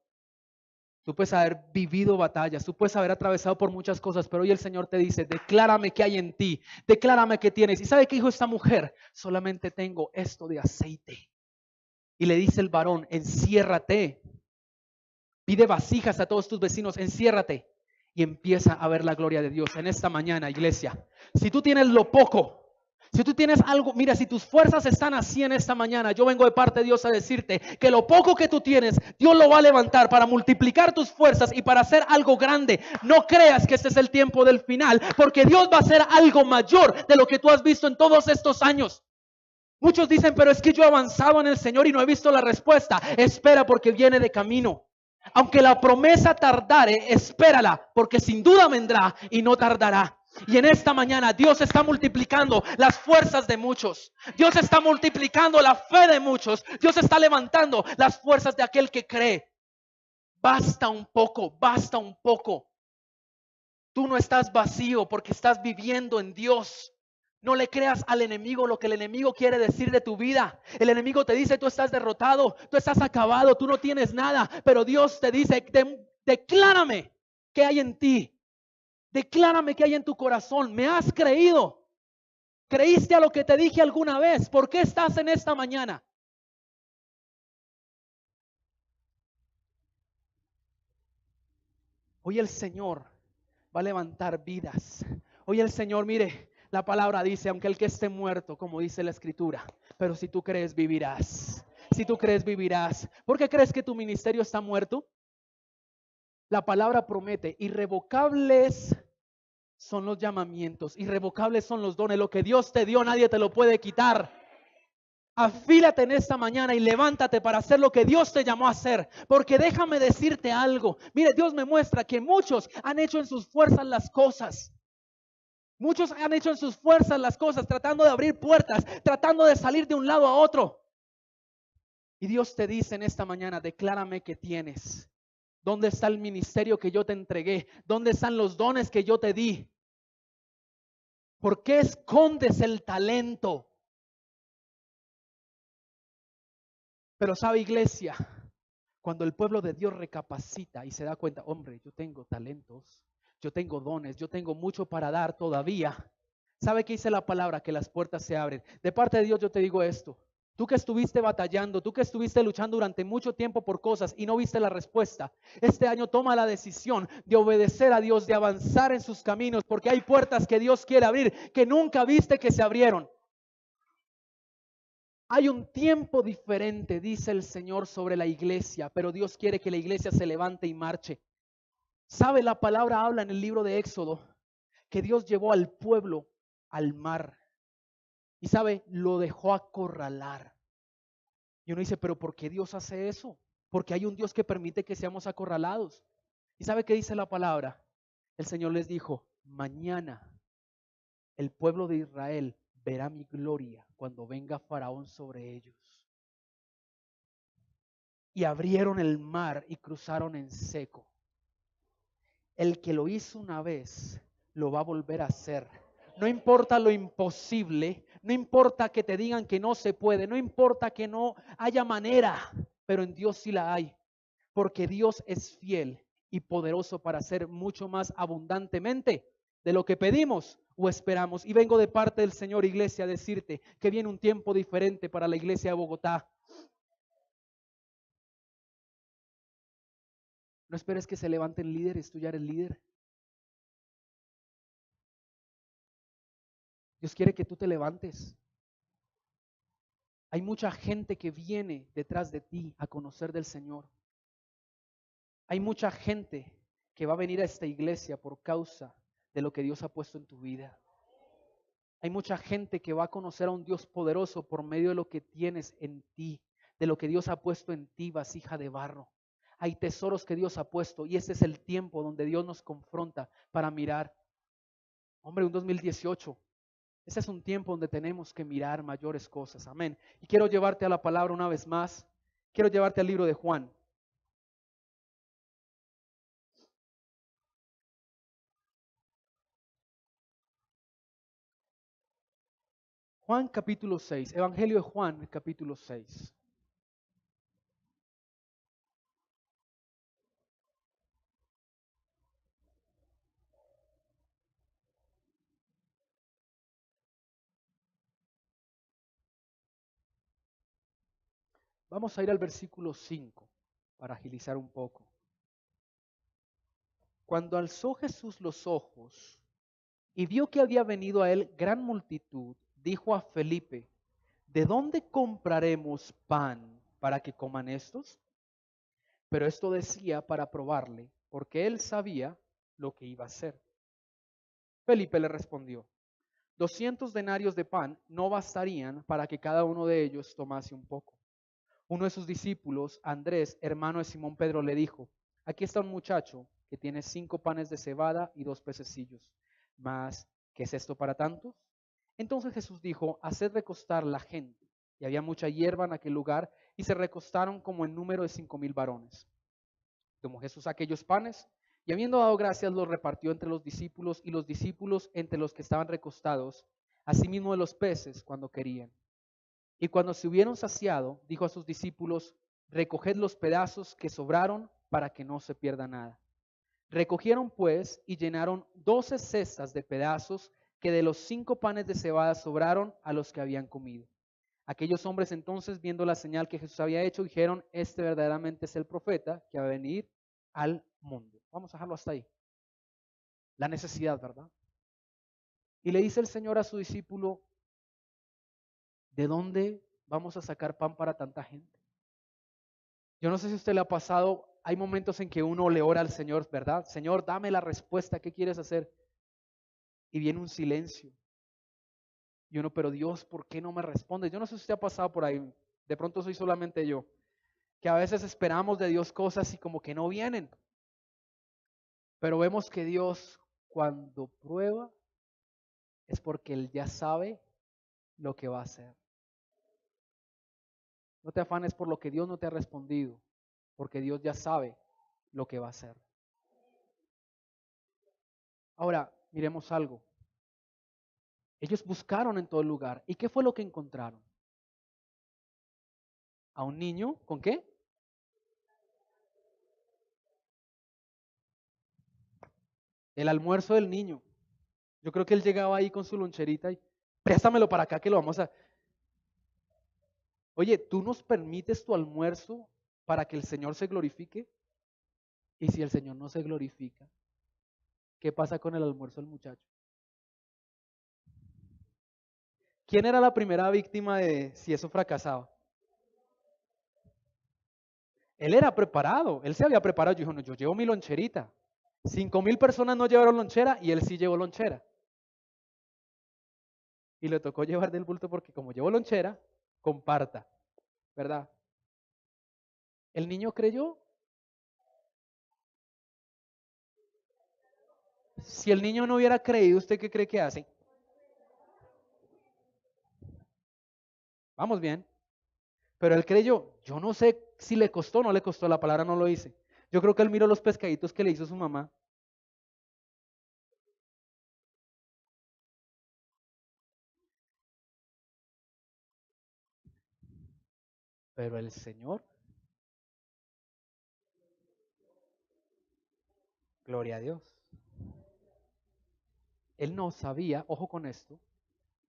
Tú puedes haber vivido batallas, tú puedes haber atravesado por muchas cosas, pero hoy el Señor te dice, declárame qué hay en ti, declárame qué tienes. ¿Y sabe qué dijo esta mujer? Solamente tengo esto de aceite. Y le dice el varón, enciérrate, pide vasijas a todos tus vecinos, enciérrate. Y empieza a ver la gloria de Dios en esta mañana, iglesia. Si tú tienes lo poco, si tú tienes algo, mira, si tus fuerzas están así en esta mañana, yo vengo de parte de Dios a decirte que lo poco que tú tienes, Dios lo va a levantar para multiplicar tus fuerzas y para hacer algo grande. No creas que este es el tiempo del final, porque Dios va a hacer algo mayor de lo que tú has visto en todos estos años. Muchos dicen, pero es que yo he avanzado en el Señor y no he visto la respuesta. Espera, porque viene de camino. Aunque la promesa tardare, espérala, porque sin duda vendrá y no tardará. Y en esta mañana Dios está multiplicando las fuerzas de muchos. Dios está multiplicando la fe de muchos. Dios está levantando las fuerzas de aquel que cree. Basta un poco, basta un poco. Tú no estás vacío porque estás viviendo en Dios. No le creas al enemigo lo que el enemigo quiere decir de tu vida. El enemigo te dice, tú estás derrotado, tú estás acabado, tú no tienes nada. Pero Dios te dice, declárame qué hay en ti. Declárame qué hay en tu corazón. ¿Me has creído? ¿Creíste a lo que te dije alguna vez? ¿Por qué estás en esta mañana? Hoy el Señor va a levantar vidas. Hoy el Señor, mire, la palabra dice, aunque el que esté muerto, como dice la escritura, pero si tú crees, vivirás. Si tú crees, vivirás. ¿Por qué crees que tu ministerio está muerto? La palabra promete, irrevocables son los llamamientos, irrevocables son los dones. Lo que Dios te dio, nadie te lo puede quitar. Afílate en esta mañana y levántate para hacer lo que Dios te llamó a hacer. Porque déjame decirte algo. Mire, Dios me muestra que muchos han hecho en sus fuerzas las cosas. Muchos han hecho en sus fuerzas las cosas, tratando de abrir puertas, tratando de salir de un lado a otro. Y Dios te dice en esta mañana, declárame que tienes. ¿Dónde está el ministerio que yo te entregué? ¿Dónde están los dones que yo te di? ¿Por qué escondes el talento? Pero sabe, iglesia, cuando el pueblo de Dios recapacita y se da cuenta, hombre, yo tengo talentos, yo tengo dones, yo tengo mucho para dar todavía. ¿Sabe qué dice la palabra? Que las puertas se abren. De parte de Dios yo te digo esto. Tú que estuviste batallando, tú que estuviste luchando durante mucho tiempo por cosas y no viste la respuesta, este año toma la decisión de obedecer a Dios, de avanzar en sus caminos, porque hay puertas que Dios quiere abrir, que nunca viste que se abrieron. Hay un tiempo diferente, dice el Señor, sobre la iglesia, pero Dios quiere que la iglesia se levante y marche. ¿Sabe? La palabra habla en el libro de Éxodo que Dios llevó al pueblo al mar y, ¿sabe? Lo dejó acorralar. Y uno dice, pero ¿por qué Dios hace eso? Porque hay un Dios que permite que seamos acorralados. ¿Y sabe qué dice la palabra? El Señor les dijo, mañana el pueblo de Israel verá mi gloria cuando venga Faraón sobre ellos. Y abrieron el mar y cruzaron en seco. El que lo hizo una vez, lo va a volver a hacer. No importa lo imposible, no importa que te digan que no se puede, no importa que no haya manera, pero en Dios sí la hay. Porque Dios es fiel y poderoso para hacer mucho más abundantemente de lo que pedimos o esperamos. Y vengo de parte del Señor, iglesia, a decirte que viene un tiempo diferente para la iglesia de Bogotá. No esperes que se levanten líderes, tú ya eres líder. Dios quiere que tú te levantes. Hay mucha gente que viene detrás de ti a conocer del Señor. Hay mucha gente que va a venir a esta iglesia por causa de lo que Dios ha puesto en tu vida. Hay mucha gente que va a conocer a un Dios poderoso por medio de lo que tienes en ti, de lo que Dios ha puesto en ti, vasija de barro. Hay tesoros que Dios ha puesto y ese es el tiempo donde Dios nos confronta para mirar. Hombre, un 2018. Ese es un tiempo donde tenemos que mirar mayores cosas. Amén. Y quiero llevarte a la palabra una vez más. Quiero llevarte al libro de Juan. Juan capítulo 6. Evangelio de Juan capítulo 6. Vamos a ir al versículo 5 para agilizar un poco. Cuando alzó Jesús los ojos y vio que había venido a él gran multitud, dijo a Felipe, ¿de dónde compraremos pan para que coman estos? Pero esto decía para probarle, porque él sabía lo que iba a hacer. Felipe le respondió, 200 denarios de pan no bastarían para que cada uno de ellos tomase un poco. Uno de sus discípulos, Andrés, hermano de Simón Pedro, le dijo, aquí está un muchacho que tiene 5 panes de cebada y 2 pececillos. Mas, ¿qué es esto para tantos? Entonces Jesús dijo, haced recostar la gente. Y había mucha hierba en aquel lugar, y se recostaron como en número de 5,000 varones. Tomó Jesús aquellos panes, y habiendo dado gracias, los repartió entre los discípulos, y los discípulos entre los que estaban recostados, asimismo de los peces cuando querían. Y cuando se hubieron saciado, dijo a sus discípulos, recoged los pedazos que sobraron para que no se pierda nada. Recogieron pues y llenaron 12 cestas de pedazos que de los 5 panes de cebada sobraron a los que habían comido. Aquellos hombres entonces, viendo la señal que Jesús había hecho, dijeron, este verdaderamente es el profeta que va a venir al mundo. Vamos a dejarlo hasta ahí. La necesidad, ¿verdad? Y le dice el Señor a su discípulo, ¿de dónde vamos a sacar pan para tanta gente? Yo no sé si a usted le ha pasado, hay momentos en que uno le ora al Señor, ¿verdad? Señor, dame la respuesta, ¿qué quieres hacer? Y viene un silencio. Y uno, pero Dios, ¿por qué no me responde? Yo no sé si usted ha pasado por ahí, de pronto soy solamente yo, que a veces esperamos de Dios cosas y como que no vienen. Pero vemos que Dios cuando prueba es porque Él ya sabe lo que va a hacer. No te afanes por lo que Dios no te ha respondido, porque Dios ya sabe lo que va a hacer. Ahora, miremos algo. Ellos buscaron en todo lugar. ¿Y qué fue lo que encontraron? ¿A un niño con qué? El almuerzo del niño. Yo creo que él llegaba ahí con su loncherita y préstamelo para acá que lo vamos a... Oye, ¿tú nos permites tu almuerzo para que el Señor se glorifique? Y si el Señor no se glorifica, ¿qué pasa con el almuerzo del muchacho? ¿Quién era la primera víctima de si eso fracasaba? Él era preparado, él se había preparado. Yo dijo, no, yo llevo mi loncherita. 5.000 personas no llevaron lonchera y él sí llevó lonchera. Y le tocó llevar del bulto porque como llevó lonchera, comparta, ¿verdad? El niño creyó. Si el niño no hubiera creído, ¿usted qué cree que hace? Vamos bien. Pero él creyó. Yo no sé si le costó o no le costó, la palabra no lo dice. Yo creo que él miró los pescaditos que le hizo su mamá. Pero el Señor, gloria a Dios. Él no sabía, ojo con esto,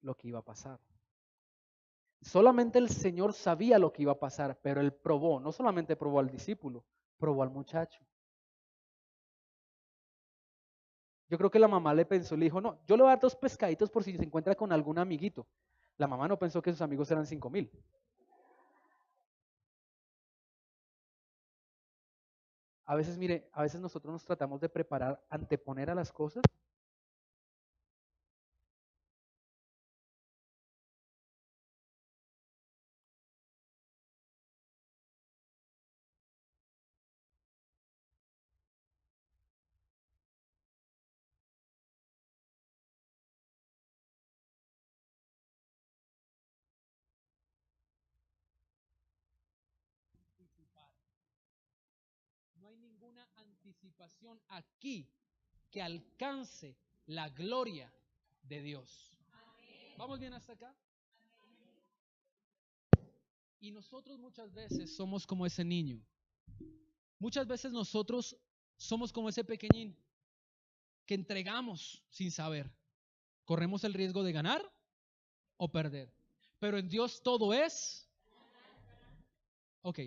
lo que iba a pasar. Solamente el Señor sabía lo que iba a pasar, pero él probó, no solamente probó al discípulo, probó al muchacho. Yo creo que la mamá le pensó, le dijo, no, yo le voy a dar 2 pescaditos por si se encuentra con algún amiguito. La mamá no pensó que sus amigos eran 5.000. A veces, mire, a veces nosotros nos tratamos de preparar, anteponer a las cosas. No hay ninguna anticipación aquí que alcance la gloria de Dios. ¿Vamos bien hasta acá? Y nosotros muchas veces somos como ese niño. Muchas veces nosotros somos como ese pequeñín que entregamos sin saber. Corremos el riesgo de ganar o perder. Pero en Dios todo es... Ok,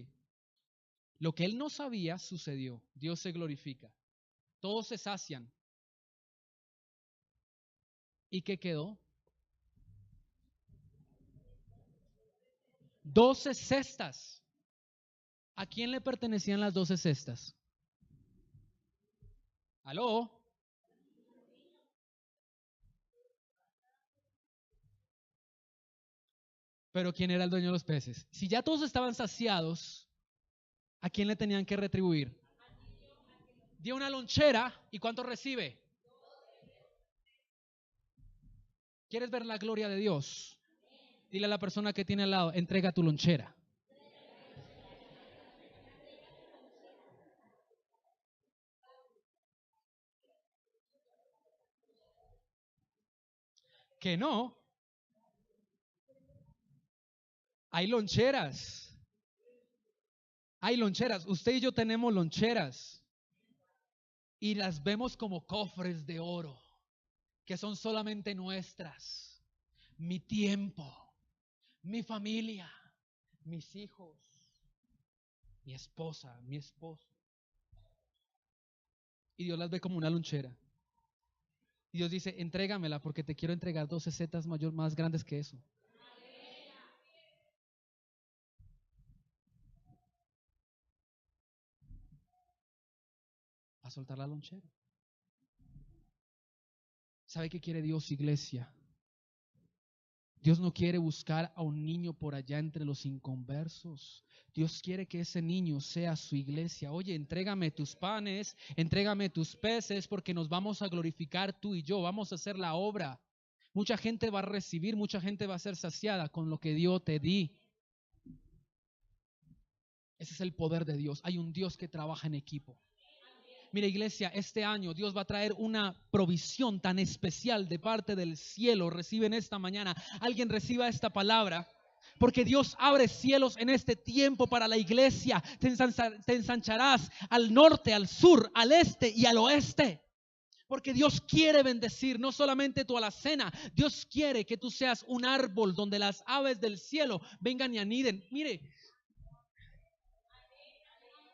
lo que él no sabía sucedió. Dios se glorifica. Todos se sacian. ¿Y qué quedó? 12 cestas. ¿A quién le pertenecían las 12 cestas? ¿Aló? Pero ¿quién era el dueño de los peces? Si ya todos estaban saciados, ¿a quién le tenían que retribuir? Dio una lonchera y ¿cuánto recibe? ¿Quieres ver la gloria de Dios? Dile a la persona que tiene al lado, entrega tu lonchera. Que no, hay loncheras. Hay loncheras. Usted y yo tenemos loncheras y las vemos como cofres de oro que son solamente nuestras. Mi tiempo, mi familia, mis hijos, mi esposa, mi esposo. Y Dios las ve como una lonchera. Y Dios dice, entrégamela porque te quiero entregar 12 setas más grandes que eso. A soltar la lonchera. ¿Sabe qué quiere Dios, iglesia? Dios no quiere buscar a un niño por allá entre los inconversos. Dios quiere que ese niño sea su iglesia. Oye, entrégame tus panes, entrégame tus peces, porque nos vamos a glorificar tú y yo. Vamos a hacer la obra. Mucha gente va a recibir, mucha gente va a ser saciada con lo que Dios te di. Ese es el poder de Dios. Hay un Dios que trabaja en equipo. Mira, iglesia, este año Dios va a traer una provisión tan especial de parte del cielo. Reciben esta mañana. Alguien reciba esta palabra. Porque Dios abre cielos en este tiempo para la iglesia. Te ensancharás al norte, al sur, al este y al oeste. Porque Dios quiere bendecir no solamente tu alacena, Dios quiere que tú seas un árbol donde las aves del cielo vengan y aniden. Mire,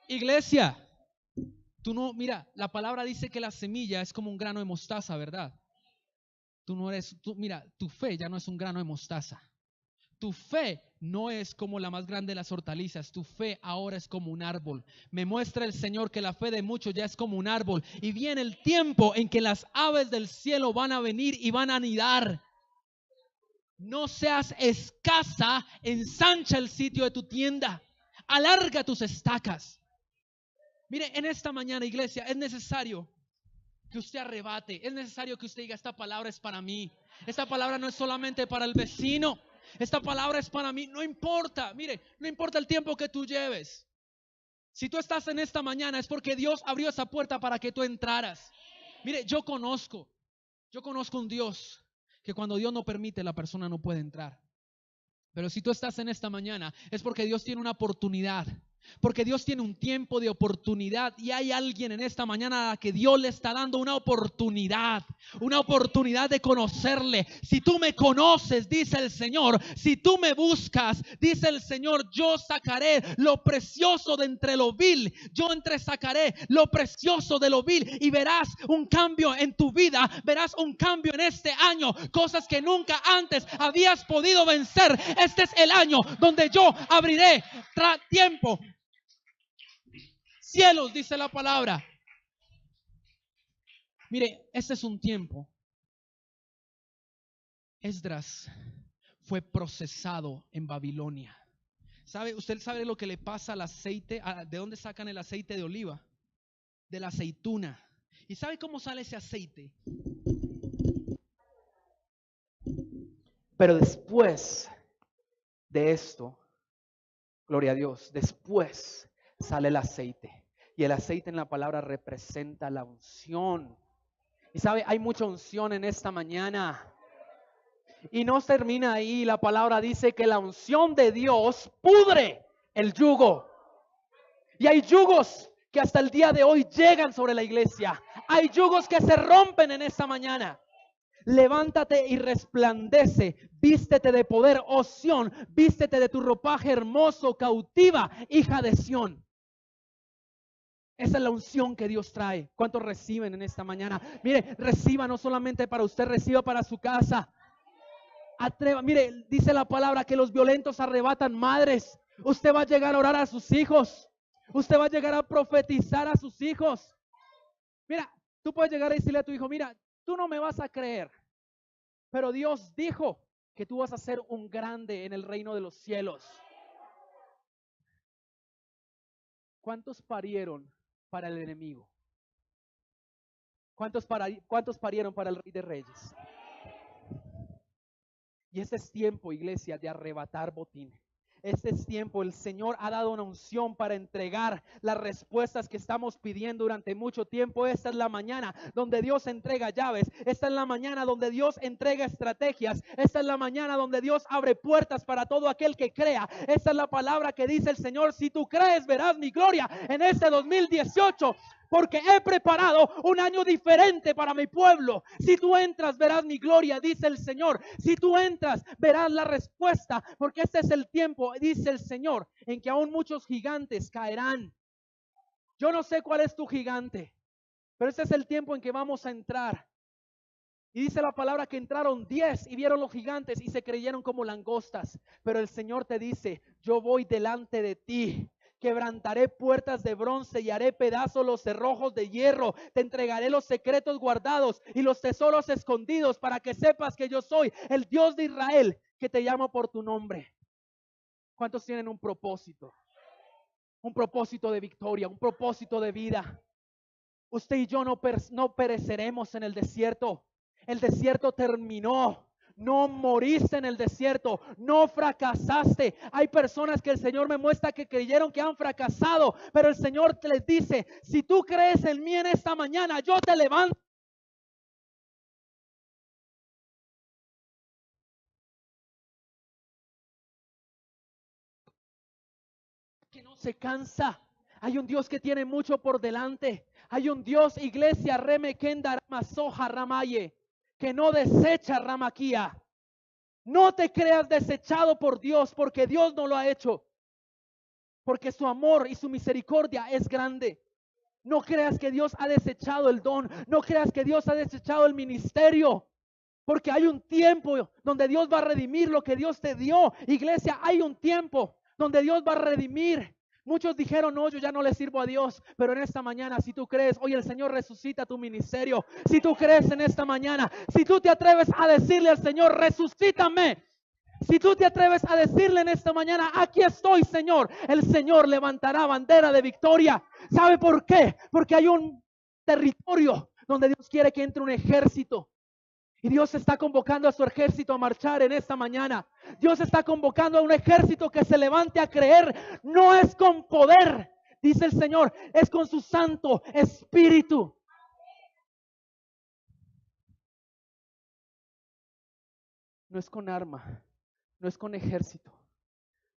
iglesia, tú no, mira, la palabra dice que la semilla es como un grano de mostaza, ¿verdad? Tú no eres, mira, tu fe ya no es un grano de mostaza. Tu fe no es como la más grande de las hortalizas, tu fe ahora es como un árbol. Me muestra el Señor que la fe de muchos ya es como un árbol. Y viene el tiempo en que las aves del cielo van a venir y van a anidar. No seas escasa, ensancha el sitio de tu tienda, alarga tus estacas. Mire, en esta mañana, iglesia, es necesario que usted arrebate, es necesario que usted diga: esta palabra es para mí, esta palabra no es solamente para el vecino, esta palabra es para mí. No importa, mire, no importa el tiempo que tú lleves. Si tú estás en esta mañana es porque Dios abrió esa puerta para que tú entraras. Mire, yo conozco un Dios que cuando Dios no permite, la persona no puede entrar. Pero si tú estás en esta mañana es porque Dios tiene una oportunidad, porque Dios tiene un tiempo de oportunidad, y hay alguien en esta mañana a la que Dios le está dando una oportunidad de conocerle. Si tú me conoces, dice el Señor, si tú me buscas, dice el Señor, yo sacaré lo precioso de entre lo vil, yo sacaré lo precioso de lo vil, y verás un cambio en tu vida, verás un cambio en este año, cosas que nunca antes habías podido vencer. Este es el año donde yo abriré tiempo, cielos, dice la palabra. Mire, este es un tiempo. Esdras fue procesado en Babilonia. ¿Usted sabe lo que le pasa al aceite? ¿De dónde sacan el aceite de oliva? De la aceituna. ¿Y sabe cómo sale ese aceite? Pero después de esto, gloria a Dios, después sale el aceite. Y el aceite en la palabra representa la unción. Y sabe, hay mucha unción en esta mañana. Y no termina ahí, la palabra dice que la unción de Dios pudre el yugo. Y hay yugos que hasta el día de hoy llegan sobre la iglesia. Hay yugos que se rompen en esta mañana. Levántate y resplandece, vístete de poder, oh Sión, vístete de tu ropaje hermoso, cautiva, hija de Sión. Esa es la unción que Dios trae. ¿Cuántos reciben en esta mañana? Mire, reciba no solamente para usted, reciba para su casa. Mire, dice la palabra que los violentos arrebatan madres. Usted va a llegar a orar a sus hijos. Usted va a llegar a profetizar a sus hijos. Mira, tú puedes llegar a decirle a tu hijo: mira, tú no me vas a creer, pero Dios dijo que tú vas a ser un grande en el reino de los cielos. ¿Cuántos parieron para el enemigo? ¿Cuántos parieron para el Rey de Reyes? Y este es tiempo, iglesia, de arrebatar botín. Este es tiempo, el Señor ha dado una unción para entregar las respuestas que estamos pidiendo durante mucho tiempo. Esta es la mañana donde Dios entrega llaves. Esta es la mañana donde Dios entrega estrategias. Esta es la mañana donde Dios abre puertas para todo aquel que crea. Esta es la palabra que dice el Señor: si tú crees, verás mi gloria en este 2018. Porque he preparado un año diferente para mi pueblo. Si tú entras, verás mi gloria, dice el Señor. Si tú entras, verás la respuesta. Porque este es el tiempo, dice el Señor, en que aún muchos gigantes caerán. Yo no sé cuál es tu gigante, pero este es el tiempo en que vamos a entrar. Y dice la palabra que entraron 10 y vieron los gigantes y se creyeron como langostas. Pero el Señor te dice: yo voy delante de ti. Quebrantaré puertas de bronce y haré pedazos los cerrojos de hierro. Te entregaré los secretos guardados y los tesoros escondidos, para que sepas que yo soy el Dios de Israel, que te llamo por tu nombre. ¿Cuántos tienen un propósito? Un propósito de victoria, un propósito de vida. Usted y yo no pereceremos en el desierto. El desierto terminó. No moriste en el desierto, no fracasaste. Hay personas que el Señor me muestra que creyeron que han fracasado, pero el Señor les dice: si tú crees en mí en esta mañana, yo te levanto. Que no se cansa, Hay un Dios que tiene mucho por delante. Hay un Dios, iglesia, remekenda ramasoja ramaye, que no desecha ramaquía. No te creas desechado por Dios, porque Dios no lo ha hecho. Porque su amor y su misericordia es grande. No creas que Dios ha desechado el don. No creas que Dios ha desechado el ministerio. Porque hay un tiempo donde Dios va a redimir lo que Dios te dio. Iglesia, hay un tiempo donde Dios va a redimir. Muchos dijeron, no, yo ya no le sirvo a Dios. Pero en esta mañana, si tú crees, hoy el Señor resucita tu ministerio. Si tú crees en esta mañana, si tú te atreves a decirle al Señor, resucítame. Si tú te atreves a decirle en esta mañana, aquí estoy, Señor, el Señor levantará bandera de victoria. ¿Sabe por qué? Porque hay un territorio donde Dios quiere que entre un ejército. Y Dios está convocando a su ejército a marchar en esta mañana. Dios está convocando a un ejército que se levante a creer. No es con poder, dice el Señor, es con su Santo Espíritu. No es con arma, no es con ejército.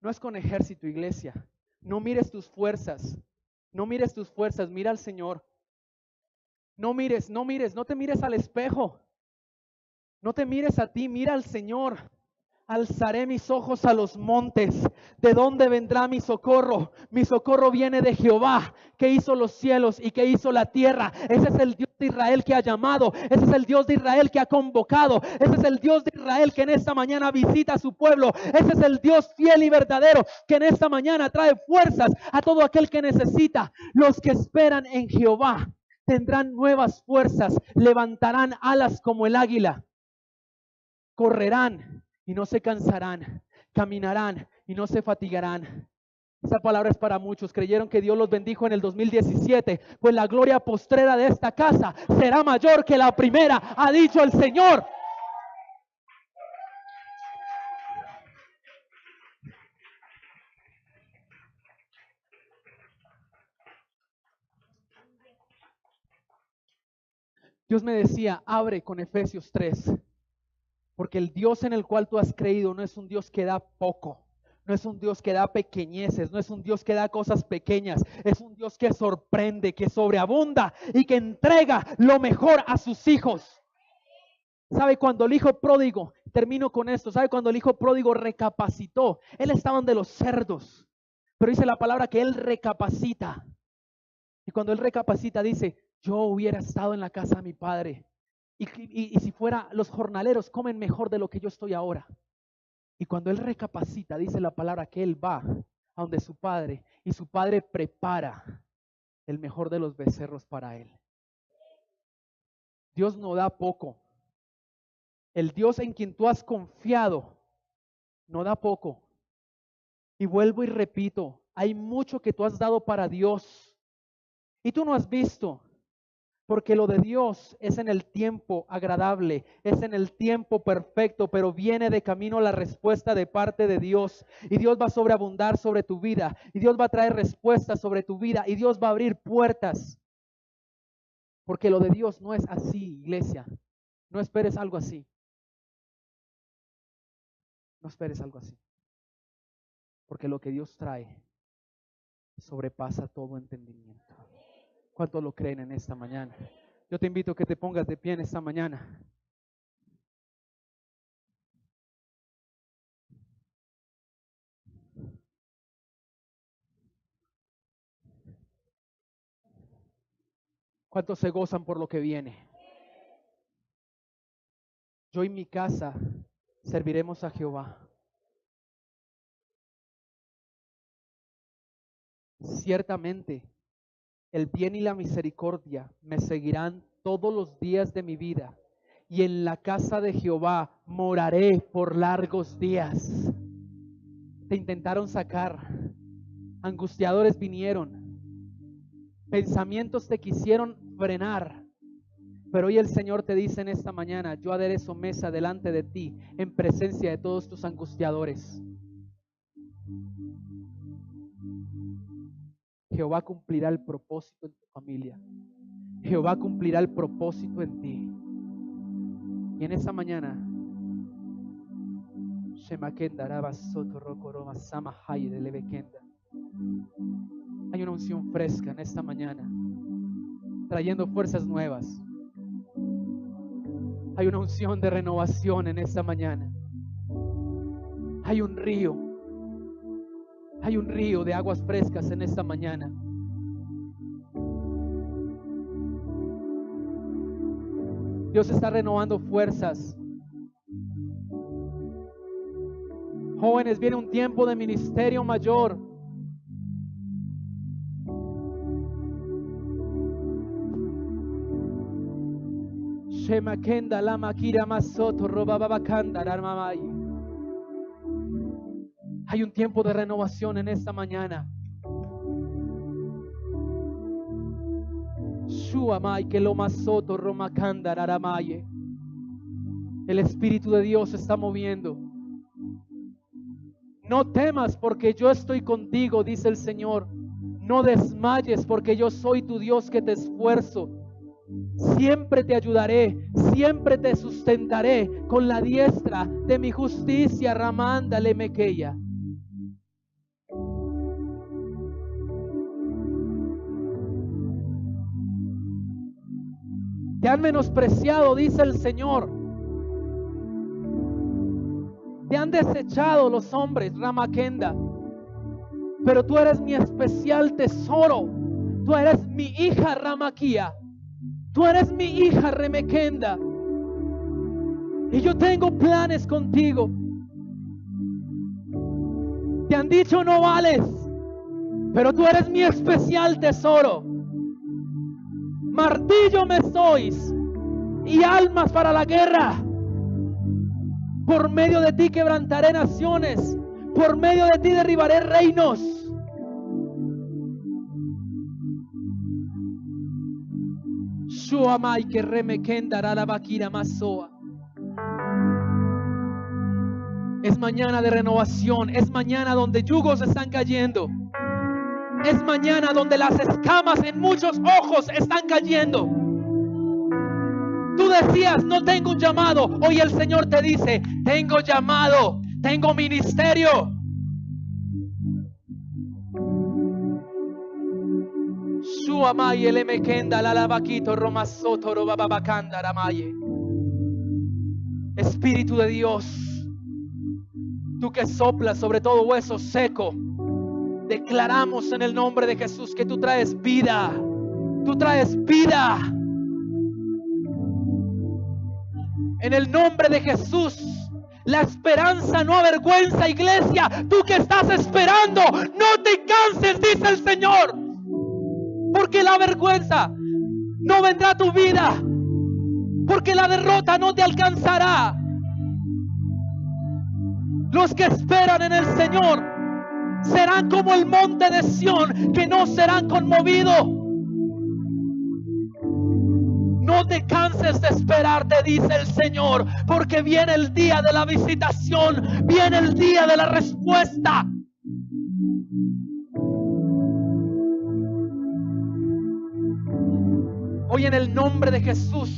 No es con ejército, iglesia. No mires tus fuerzas. No mires tus fuerzas, mira al Señor. No mires, no te mires al espejo. No te mires a ti, mira al Señor. Alzaré mis ojos a los montes. ¿De dónde vendrá mi socorro? Mi socorro viene de Jehová, que hizo los cielos y que hizo la tierra. Ese es el Dios de Israel que ha llamado. Ese es el Dios de Israel que ha convocado. Ese es el Dios de Israel que en esta mañana visita a su pueblo. Ese es el Dios fiel y verdadero que en esta mañana trae fuerzas a todo aquel que necesita. Los que esperan en Jehová tendrán nuevas fuerzas, levantarán alas como el águila. Correrán y no se cansarán, caminarán y no se fatigarán. Esa palabra es para muchos. Creyeron que Dios los bendijo en el 2017, pues la gloria postrera de esta casa será mayor que la primera, ha dicho el Señor. Dios me decía, abre con Efesios 3. Porque el Dios en el cual tú has creído no es un Dios que da poco, no es un Dios que da pequeñeces, no es un Dios que da cosas pequeñas, es un Dios que sorprende, que sobreabunda y que entrega lo mejor a sus hijos. ¿Sabe cuando el hijo pródigo, termino con esto, sabe cuando el hijo pródigo recapacitó? Él estaba donde los cerdos, pero dice la palabra que él recapacita. Y cuando él recapacita dice, yo hubiera estado en la casa de mi padre. Y si fuera, los jornaleros comen mejor de lo que yo estoy ahora. Y cuando él recapacita, dice la palabra que él va a donde su padre y su padre prepara el mejor de los becerros para él. Dios no da poco. El Dios en quien tú has confiado no da poco. Y vuelvo y repito, hay mucho que tú has dado para Dios y tú no has visto. Porque lo de Dios es en el tiempo agradable, es en el tiempo perfecto, pero viene de camino la respuesta de parte de Dios. Y Dios va a sobreabundar sobre tu vida, y Dios va a traer respuestas sobre tu vida, y Dios va a abrir puertas. Porque lo de Dios no es así, iglesia. No esperes algo así. No esperes algo así. Porque lo que Dios trae sobrepasa todo entendimiento. ¿Cuántos lo creen en esta mañana? Yo te invito a que te pongas de pie en esta mañana. ¿Cuántos se gozan por lo que viene? Yo y mi casa serviremos a Jehová. Ciertamente, el bien y la misericordia me seguirán todos los días de mi vida, y en la casa de Jehová moraré por largos días. Te intentaron sacar, angustiadores vinieron, pensamientos te quisieron frenar, pero hoy el Señor te dice en esta mañana, yo aderezo mesa delante de ti en presencia de todos tus angustiadores. Jehová cumplirá el propósito en tu familia. Jehová cumplirá el propósito en ti. Y en esta mañana, Hay una unción fresca en esta mañana, trayendo fuerzas nuevas. Hay una unción de renovación en esta mañana. Hay un río de aguas frescas en esta mañana. Dios está renovando fuerzas. Jóvenes, viene un tiempo de ministerio mayor. Shemakenda lama kira masoto robababakanda armamay. Hay un tiempo de renovación en esta mañana. Shuamay que lo masoto romakanda aramaye. El Espíritu de Dios se está moviendo. No temas porque yo estoy contigo, dice el Señor. No desmayes porque yo soy tu Dios que te esfuerzo. Siempre te ayudaré, siempre te sustentaré con la diestra de mi justicia. Ramanda lemequeya. Te han menospreciado, dice el Señor. Te han desechado los hombres, Ramakenda. Pero tú eres mi especial tesoro. Tú eres mi hija, Ramaquía. Tú eres mi hija, Remekenda. Y yo tengo planes contigo. Te han dicho no vales, pero tú eres mi especial tesoro. Martillo me sois y almas para la guerra. Por medio de ti quebrantaré naciones. Por medio de ti derribaré reinos. Shuamai que remekenda ralabakira masoa. Es mañana de renovación. Es mañana donde yugos están cayendo. Es mañana donde las escamas en muchos ojos están cayendo. Tú decías, no tengo un llamado. Hoy el Señor te dice, tengo llamado, tengo ministerio. Shuamai elemekenda lalabaquito romasoto robababakanda ramaye. Espíritu de Dios, tú que soplas sobre todo hueso seco, declaramos en el nombre de Jesús que tú traes vida. Tú traes vida. En el nombre de Jesús, la esperanza no avergüenza, iglesia. Tú que estás esperando, no te canses, dice el Señor. Porque la vergüenza no vendrá a tu vida. Porque la derrota no te alcanzará. Los que esperan en el Señor serán como el monte de Sión, que no serán conmovidos. No te canses de esperar, te dice el Señor, porque viene el día de la visitación, viene el día de la respuesta. Hoy en el nombre de Jesús